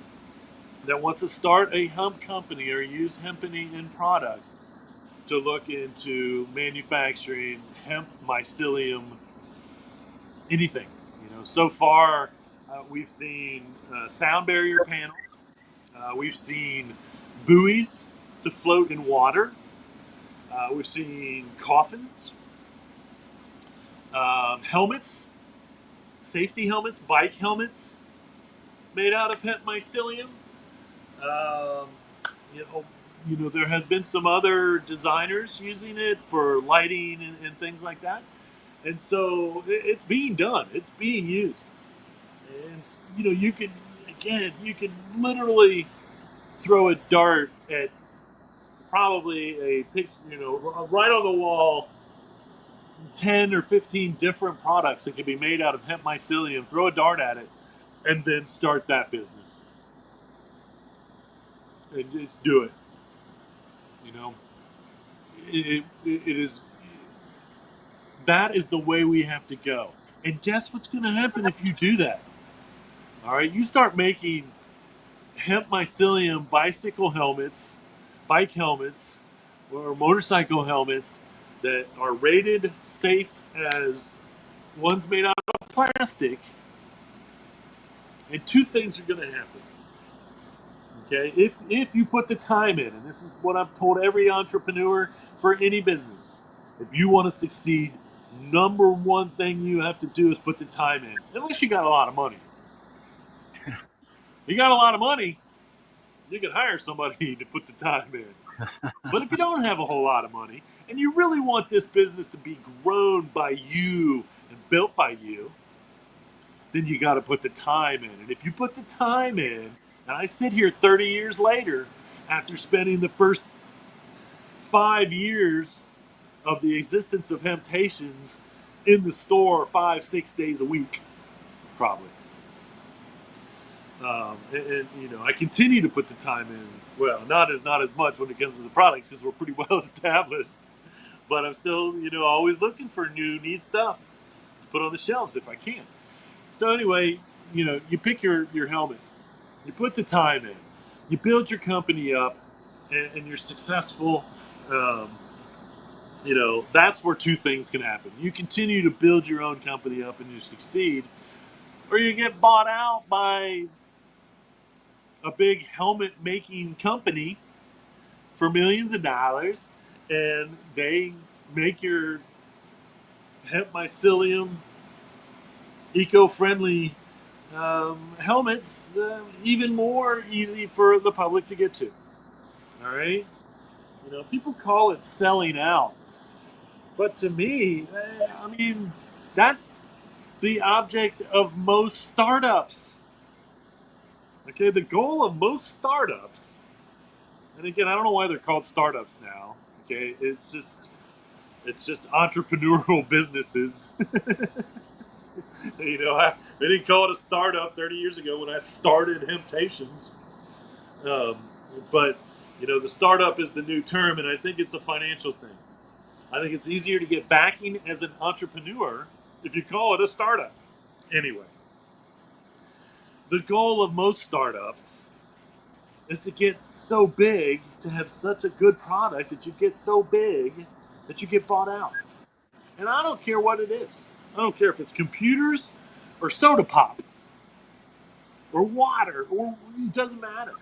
that wants to start a hemp company or use hempany in products to look into manufacturing hemp mycelium anything. You know, so far we've seen sound barrier panels, we've seen buoys to float in water, we've seen coffins, helmets, safety helmets, bike helmets made out of hemp mycelium. Um, you know, there has been some other designers using it for lighting and things like that, and so it's being done. It's being used, and you can literally throw a dart at probably a picture, right on the wall, 10 or 15 different products that can be made out of hemp mycelium. Throw a dart at it, and then start that business, and just do it. You know, it is that is the way we have to go. And guess what's going to happen if you do that? All right, you start making hemp mycelium bicycle helmets, bike helmets, or motorcycle helmets that are rated safe as ones made out of plastic. And two things are going to happen. Okay, if you put the time in, and this is what I've told every entrepreneur for any business, if you want to succeed, number one thing you have to do is put the time in. Unless you got a lot of money. You got a lot of money, you can hire somebody to put the time in. But if you don't have a whole lot of money and you really want this business to be grown by you and built by you, then you got to put the time in. And if you put the time in, and I sit here 30 years later after spending the first 5 years of the existence of Hemptations in the store 5-6 days a week, probably. I continue to put the time in. Well, not as much when it comes to the products because we're pretty well established. But I'm still, always looking for new, neat stuff to put on the shelves if I can. So anyway, you pick your helmet, you put the time in, you build your company up, and you're successful. That's where two things can happen. You continue to build your own company up and you succeed, or you get bought out by a big helmet making company for millions of dollars, and they make your hemp mycelium eco-friendly helmets even more easy for the public to get to. All right, People call it selling out, but to me, I mean, that's the object of most startups. Okay, the goal of most startups, and again, I don't know why they're called startups now. Okay, it's just entrepreneurial businesses. They didn't call it a startup 30 years ago when I started Hemptations. Um, but the startup is the new term, and I think it's a financial thing. I think it's easier to get backing as an entrepreneur if you call it a startup. Anyway, the goal of most startups is to get so big, to have such a good product that you get so big that you get bought out. And I don't care what it is. I don't care if it's computers or soda pop or water, or it doesn't matter.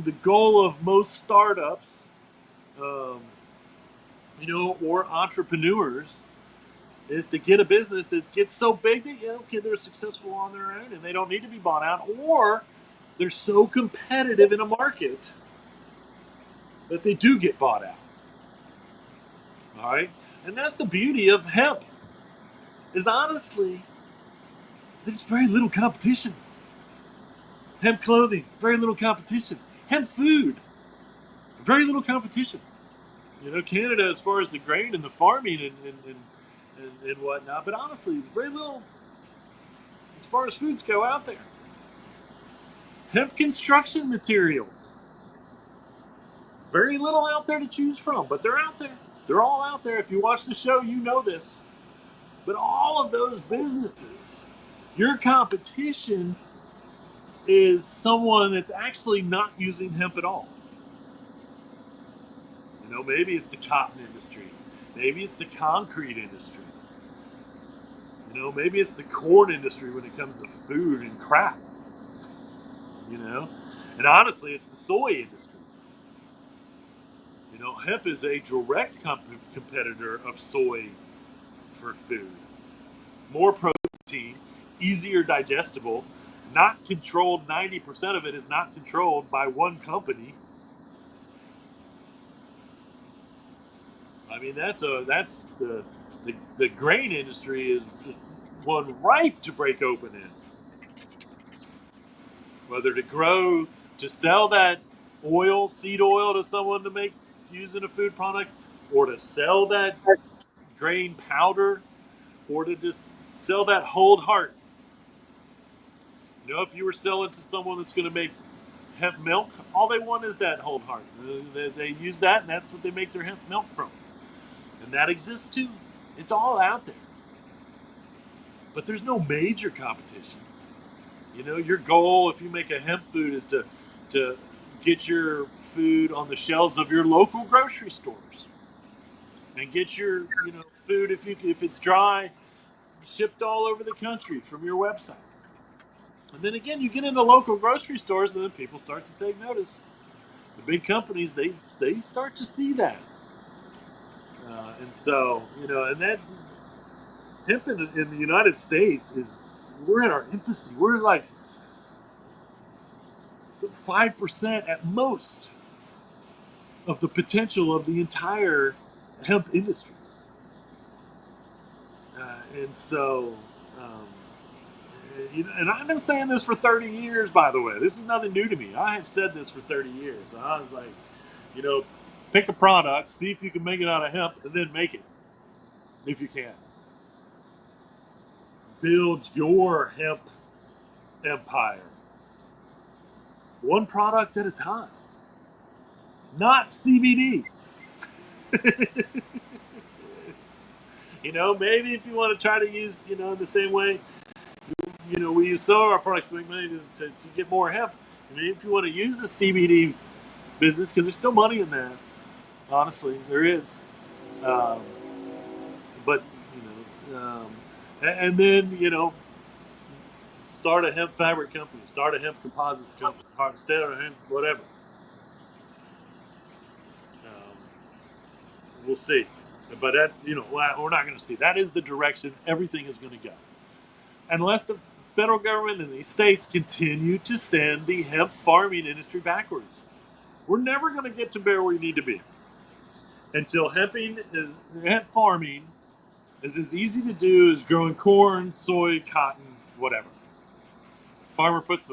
The goal of most startups, um, or entrepreneurs, is to get a business that gets so big that okay, they're successful on their own and they don't need to be bought out, or they're so competitive in a market that they do get bought out. All right, and that's the beauty of hemp. Is honestly, there's very little competition. Hemp clothing, very little competition. Hemp food, very little competition. Canada, as far as the grain and the farming and whatnot, but honestly, it's very little as far as foods go out there. Hemp construction materials, very little out there to choose from, but they're out there. They're all out there. If you watch the show, you know this. But all of those businesses, your competition is someone that's actually not using hemp at all. Maybe it's the cotton industry. Maybe it's the concrete industry. Maybe it's the corn industry when it comes to food and crap. And honestly, it's the soy industry. Hemp is a direct competitor of soy for food. More protein, easier digestible, not controlled. 90% of it is not controlled by one company. I mean, that's the grain industry is just one ripe to break open in. Whether to grow, to sell that oil, seed oil, to someone to make use in a food product, or to sell that grain powder, or to just sell that whole heart. If you were selling to someone that's going to make hemp milk, all they want is that whole heart. They use that, and that's what they make their hemp milk from. And that exists too. It's all out there. But there's no major competition. Your goal, if you make a hemp food, is to get your food on the shelves of your local grocery stores, and get your food, if it's dry, shipped all over the country from your website. And then again, you get into local grocery stores, and then people start to take notice. The big companies, they start to see that, and so and that hemp in the United States we're in our infancy. We're like 5% at most of the potential of the entire hemp industries. And so, and I've been saying this for 30 years, by the way. This is nothing new to me. I have said this for 30 years. I was like, pick a product, see if you can make it out of hemp, and then make it, if you can. Build your hemp empire. One product at a time. Not CBD. Maybe if you want to try to use, the same way, we use some of our products to make money to get more hemp. If you want to use the CBD business, because there's still money in that, honestly, there is. But, and then, start a hemp fabric company, start a hemp composite company, instead of hemp, whatever. We'll see. But that's, we're not going to see. That is the direction everything is going to go. Unless the federal government and these states continue to send the hemp farming industry backwards. We're never going to get to where we need to be until hemp farming is as easy to do as growing corn, soy, cotton, whatever. Farmer puts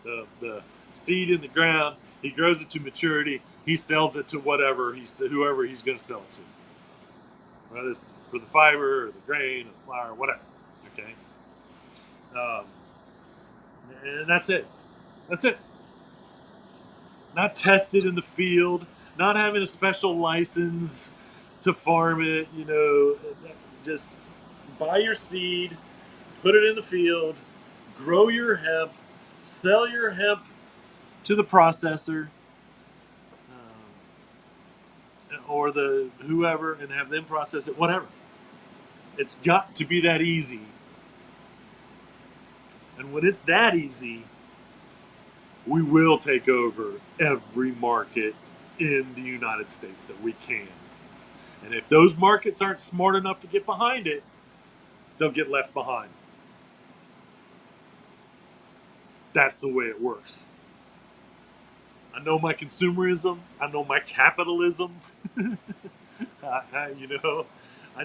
the seed in the ground. He grows it to maturity. He sells it to whoever he's going to sell it to, whether it's for the fiber or the grain or the flour, whatever. Okay, um, and that's it. That's it. Not tested in the field. Not having a special license to farm it. Just buy your seed, put it in the field, grow your hemp, sell your hemp to the processor, or the whoever, and have them process it. Whatever. It's got to be that easy. And when it's that easy, we will take over every market in the United States that we can. And if those markets aren't smart enough to get behind it, they'll get left behind. That's the way it works. I know my consumerism. I know my capitalism. I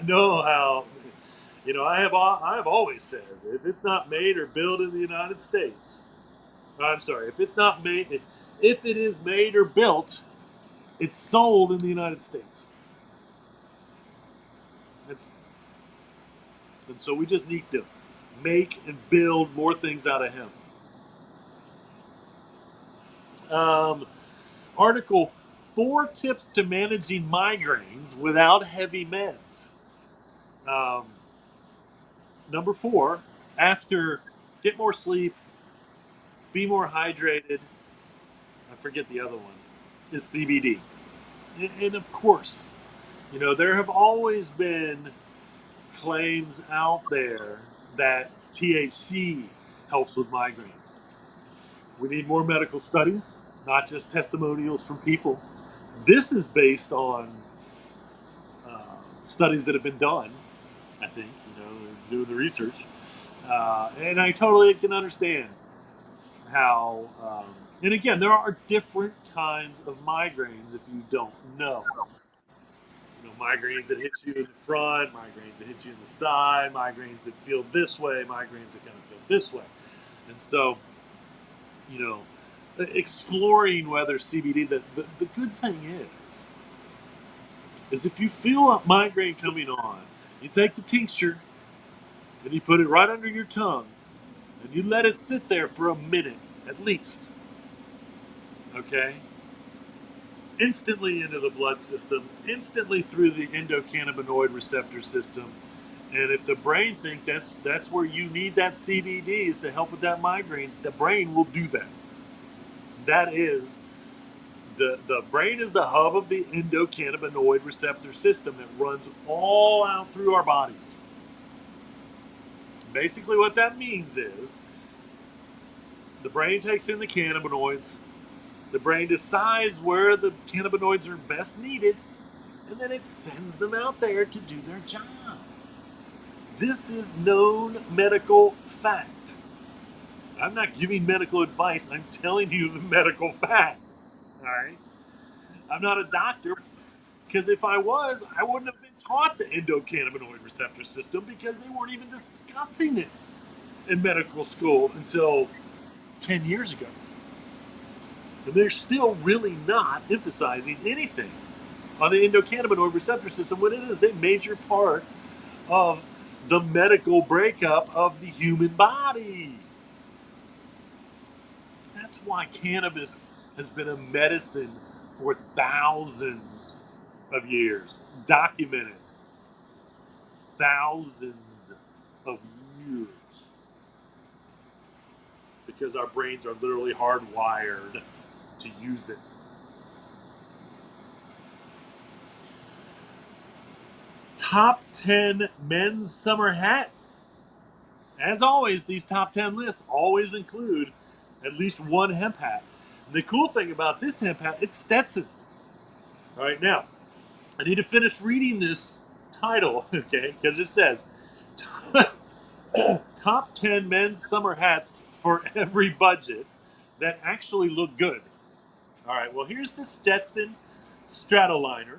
know how. I have always said, if it's not made or built in the United States, I'm sorry, if it is made or built, it's sold in the United States. And so we just need to make and build more things out of hemp. Article 4 tips to managing migraines without heavy meds. Um, Number 4, after get more sleep, be more hydrated. I forget the other one, is CBD. And of course, there have always been claims out there that THC helps with migraines. We need more medical studies, not just testimonials from people. This is based on studies that have been done, I think, doing the research. And I totally can understand how, and again, there are different kinds of migraines if you don't know. Migraines that hit you in the front, migraines that hit you in the side, migraines that feel this way, migraines that kind of feel this way. And so, exploring whether CBD, the good thing is if you feel a migraine coming on, you take the tincture and you put it right under your tongue and you let it sit there for a minute at least. Okay? Instantly into the blood system, instantly through the endocannabinoid receptor system. And if the brain thinks that's where you need that CBD is to help with that migraine, the brain will do that. That is the brain is the hub of the endocannabinoid receptor system that runs all out through our bodies. Basically what that means is the brain takes in the cannabinoids, the brain decides where the cannabinoids are best needed, and then it sends them out there to do their job. This is known medical fact. I'm not giving medical advice, I'm telling you the medical facts. All right? I'm not a doctor, because if I was, I wouldn't have been taught the endocannabinoid receptor system because they weren't even discussing it in medical school until 10 years ago. And they're still really not emphasizing anything on the endocannabinoid receptor system when it is a major part of the medical breakup of the human body. That's why cannabis has been a medicine for thousands of years. Documented. Thousands of years. Because our brains are literally hardwired to use it. Top 10 men's summer hats. As always, these top 10 lists always include at least one hemp hat. The cool thing about this hemp hat, it's Stetson. All right, now, I need to finish reading this title, okay, because it says top 10 men's summer hats for every budget that actually look good. All right, well, here's the Stetson Stratoliner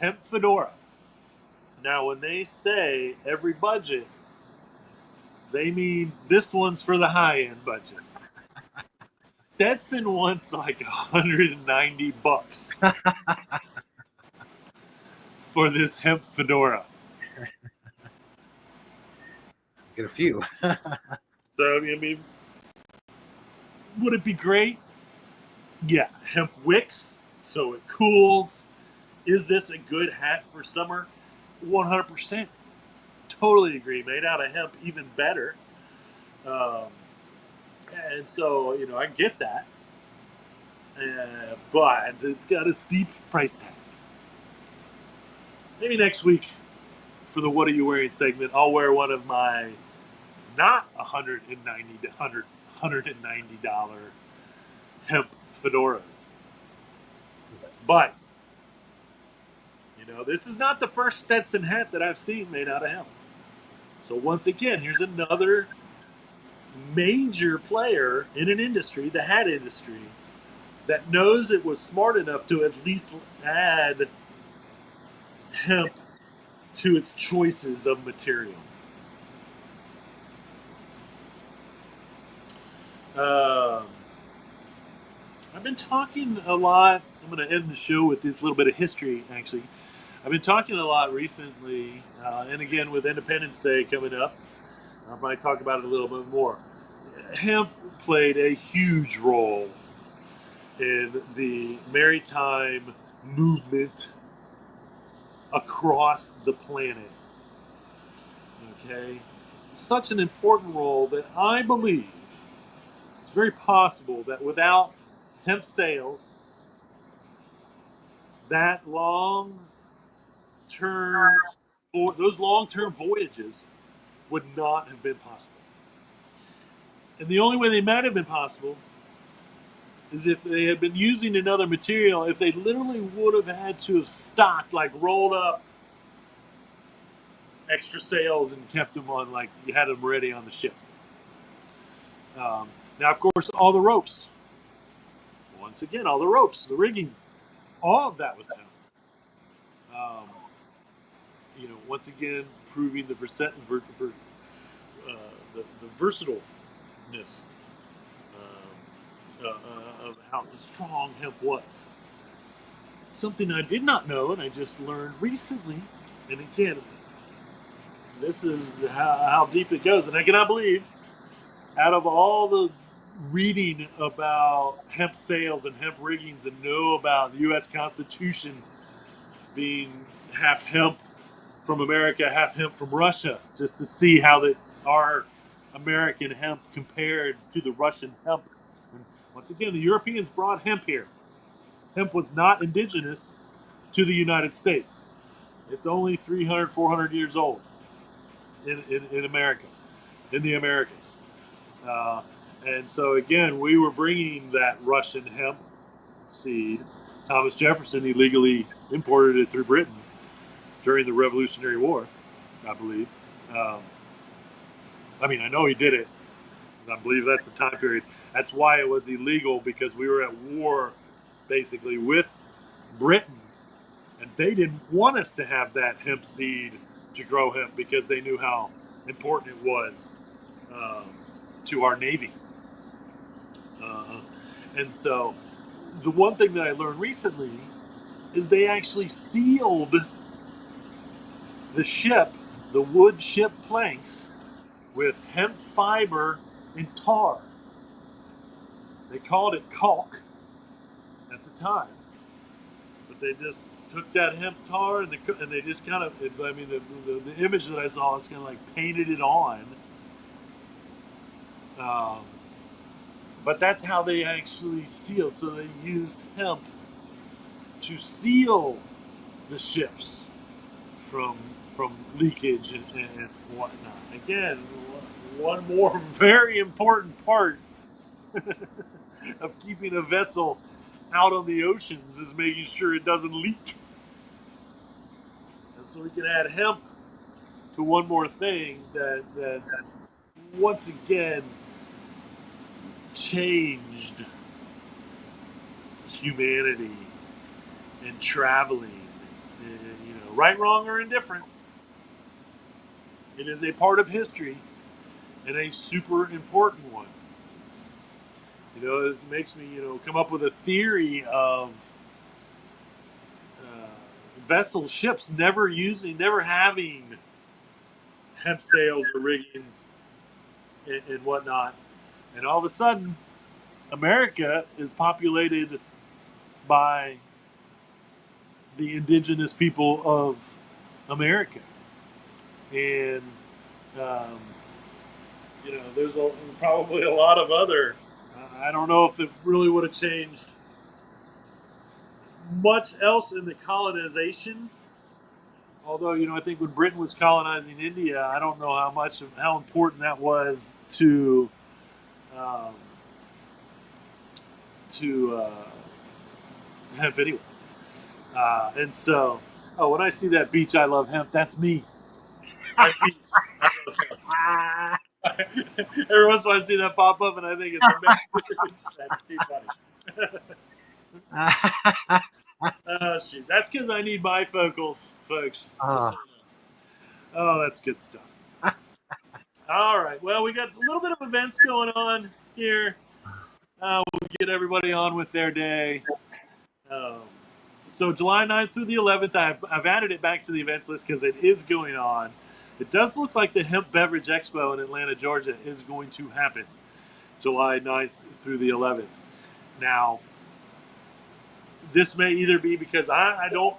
Hemp Fedora. Now, when they say every budget, they mean this one's for the high-end budget. Stetson wants like $190 for this hemp fedora. Get a few. So, I mean, would it be great? Yeah, hemp wicks, so it cools. Is this a good hat for summer? 100%. Totally agree. Made out of hemp, even better. Um, and so, I get that. But it's got a steep price tag. Maybe next week for the What Are You Wearing segment, I'll wear one of my not $190 hemp fedoras. But, this is not the first Stetson hat that I've seen made out of hemp. So once again, here's another major player in an industry, the hat industry, that knows it was smart enough to at least add hemp to its choices of material. I've been talking a lot. I'm going to end the show with this little bit of history, actually. I've been talking a lot recently, and again with Independence Day coming up, I might talk about it a little bit more. Hemp played a huge role in the maritime movement across the planet. Okay? Such an important role that I believe it's very possible that without hemp sales, that those long-term voyages would not have been possible. And the only way they might have been possible is if they had been using another material, if they literally would have had to have stocked, like rolled up extra sails and kept them on, like you had them ready on the ship. Now, of course, all the ropes. Once again, all the ropes, the rigging, all of that was hemp. Once again, proving the versatileness of how strong hemp was. Something I did not know, and I just learned recently. And again, this is how deep it goes. And I cannot believe, out of all the reading about hemp sales and hemp riggings and know about the U.S. Constitution being half hemp from America, half hemp from Russia, just to see how our American hemp compared to the Russian hemp. And once again, the Europeans brought hemp here. Hemp was not indigenous to the United States. It's only 300, 400 years old in America, in the Americas. And so, again, we were bringing that Russian hemp seed. Thomas Jefferson illegally imported it through Britain during the Revolutionary War, I believe. I know he did it. I believe that's the time period. That's why it was illegal, because we were at war, basically, with Britain. And they didn't want us to have that hemp seed to grow hemp because they knew how important it was to our Navy. And so the one thing that I learned recently is they actually sealed the ship, the wood ship planks, with hemp fiber and tar. They called it caulk at the time, but they just took that hemp tar and they just kind of, the image that I saw is kind of like painted it on. But that's how they actually sealed. So they used hemp to seal the ships from leakage and whatnot. Again, one more very important part of keeping a vessel out on the oceans is making sure it doesn't leak. And so we can add hemp to one more thing that once again changed humanity and traveling, and, right, wrong, or indifferent. It is a part of history and a super important one. It makes me, come up with a theory of vessels, ships never having hemp sails or riggings and whatnot. And all of a sudden, America is populated by the indigenous people of America. And, um, there's probably a lot of other. I don't know if it really would have changed much else in the colonization. Although, I think when Britain was colonizing India, I don't know how important that was um, to hemp anyway. And so, when I see that beach, I love hemp. That's me. That beach, I love hemp. Every once in a while, I see that pop up, and I think it's amazing. That's too funny. Shoot. That's because I need bifocals, folks. Oh, that's good stuff. All right. Well, we got a little bit of events going on here. We'll get everybody on with their day. So July 9th through the 11th, I've added it back to the events list because it is going on. It does look like the Hemp Beverage Expo in Atlanta, Georgia is going to happen July 9th through the 11th. Now, this may either be because I don't.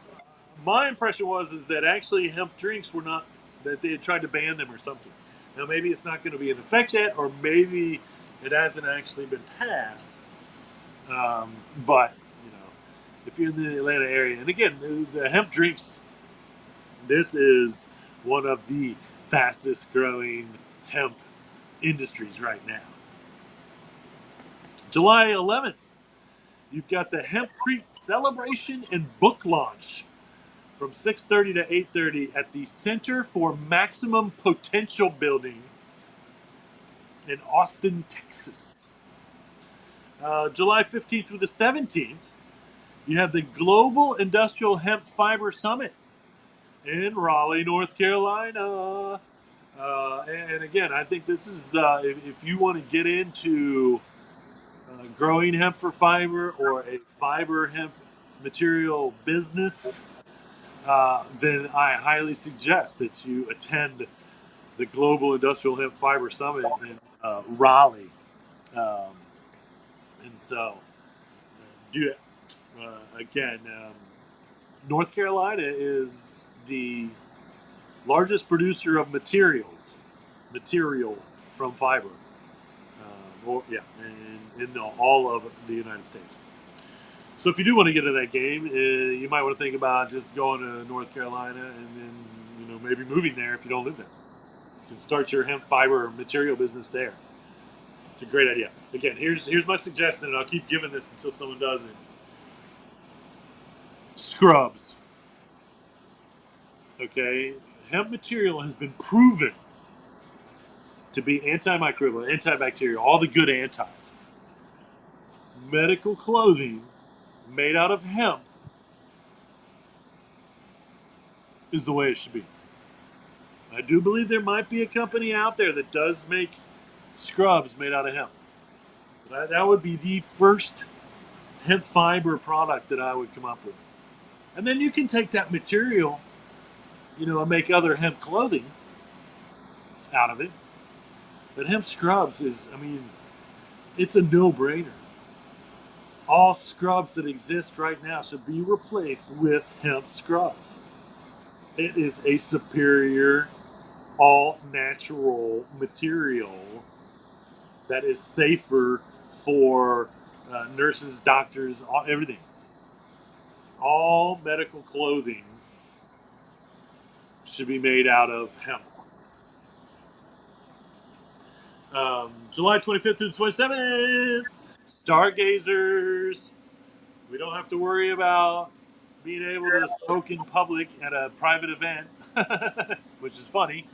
My impression is that actually hemp drinks were not, that they had tried to ban them or something. Now maybe it's not going to be in effect yet, or maybe it hasn't actually been passed. But if you're in the Atlanta area, and again, the hemp drinks, this is one of the fastest growing hemp industries right now. July 11th, you've got the Hempcrete celebration and book launch from 6:30 to 8:30 at the Center for Maximum Potential Building in Austin, Texas. July 15th through the 17th, you have the Global Industrial Hemp Fiber Summit in Raleigh, North Carolina. And again, I think this is, if you want to get into growing hemp for fiber or a fiber hemp material business, then I highly suggest that you attend the Global Industrial Hemp Fiber Summit in Raleigh. And so, do it. Again, North Carolina is the largest producer of material from fiber, in all of the United States. So if you do want to get into that game, you might want to think about just going to North Carolina and then maybe moving there if you don't live there. You can start your hemp fiber material business there. It's a great idea. Again, here's my suggestion, and I'll keep giving this until someone does it. Scrubs. Okay, hemp material has been proven to be antimicrobial, antibacterial, all the good antis. Medical clothing made out of hemp is the way it should be. I do believe there might be a company out there that does make scrubs made out of hemp. But that would be the first hemp fiber product that I would come up with. And then you can take that material, and make other hemp clothing out of it. But hemp scrubs it's a no-brainer. All scrubs that exist right now should be replaced with hemp scrubs. It is a superior, all-natural material that is safer for nurses, doctors, everything. All medical clothing should be made out of hemp. July 25th through the 27th, Stargazers. We don't have to worry about being able to smoke in public at a private event, which is funny,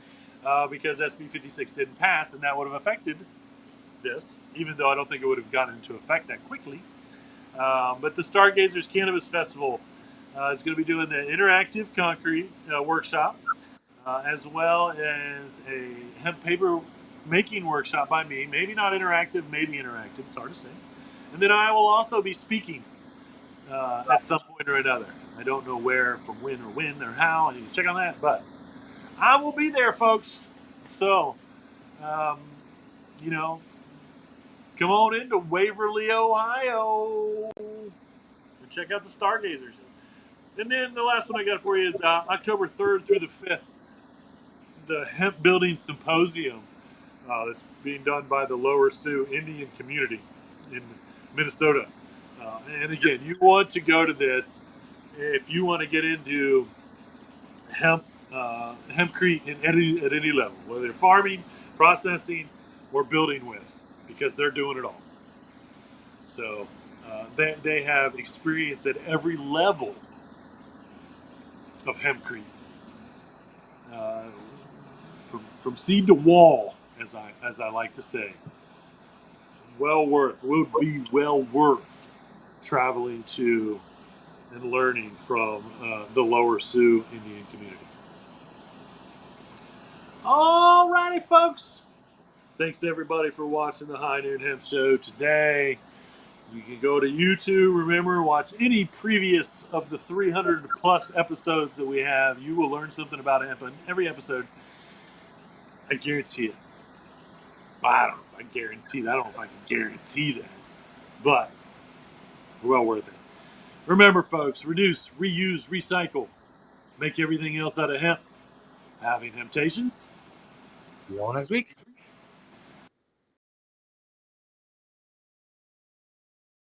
because SB 56 didn't pass, and that would have affected this, even though I don't think it would have gotten into effect that quickly. But the Stargazers Cannabis Festival is going to be doing the interactive concrete workshop, as well as a hemp paper making workshop by me. Maybe not interactive, maybe interactive. It's hard to say. And then I will also be speaking at some point or another. I don't know where, from when or how. I need to check on that, but I will be there, folks. So, um, you know, come on into Waverly, Ohio, and check out the Stargazers. And then the last one I got for you is October 3rd through the 5th, the Hemp Building Symposium that's being done by the Lower Sioux Indian community in Minnesota. And again, you want to go to this if you want to get into hempcrete at any level, whether they're farming, processing, or building with, because they're doing it all. So they have experience at every level of hempcrete, uh, from seed to wall, as I like to say. Would be well worth traveling to and learning from the Lower Sioux Indian community. All righty, folks. Thanks everybody for watching the High Noon Hemp Show today. You can go to YouTube. Remember, watch any previous of the 300 plus episodes that we have. You will learn something about hemp in every episode. I guarantee it. I don't know if I guarantee that. I don't know if I can guarantee that. But well worth it. Remember, folks, reduce, reuse, recycle. Make everything else out of hemp. Having temptations. See you all next week.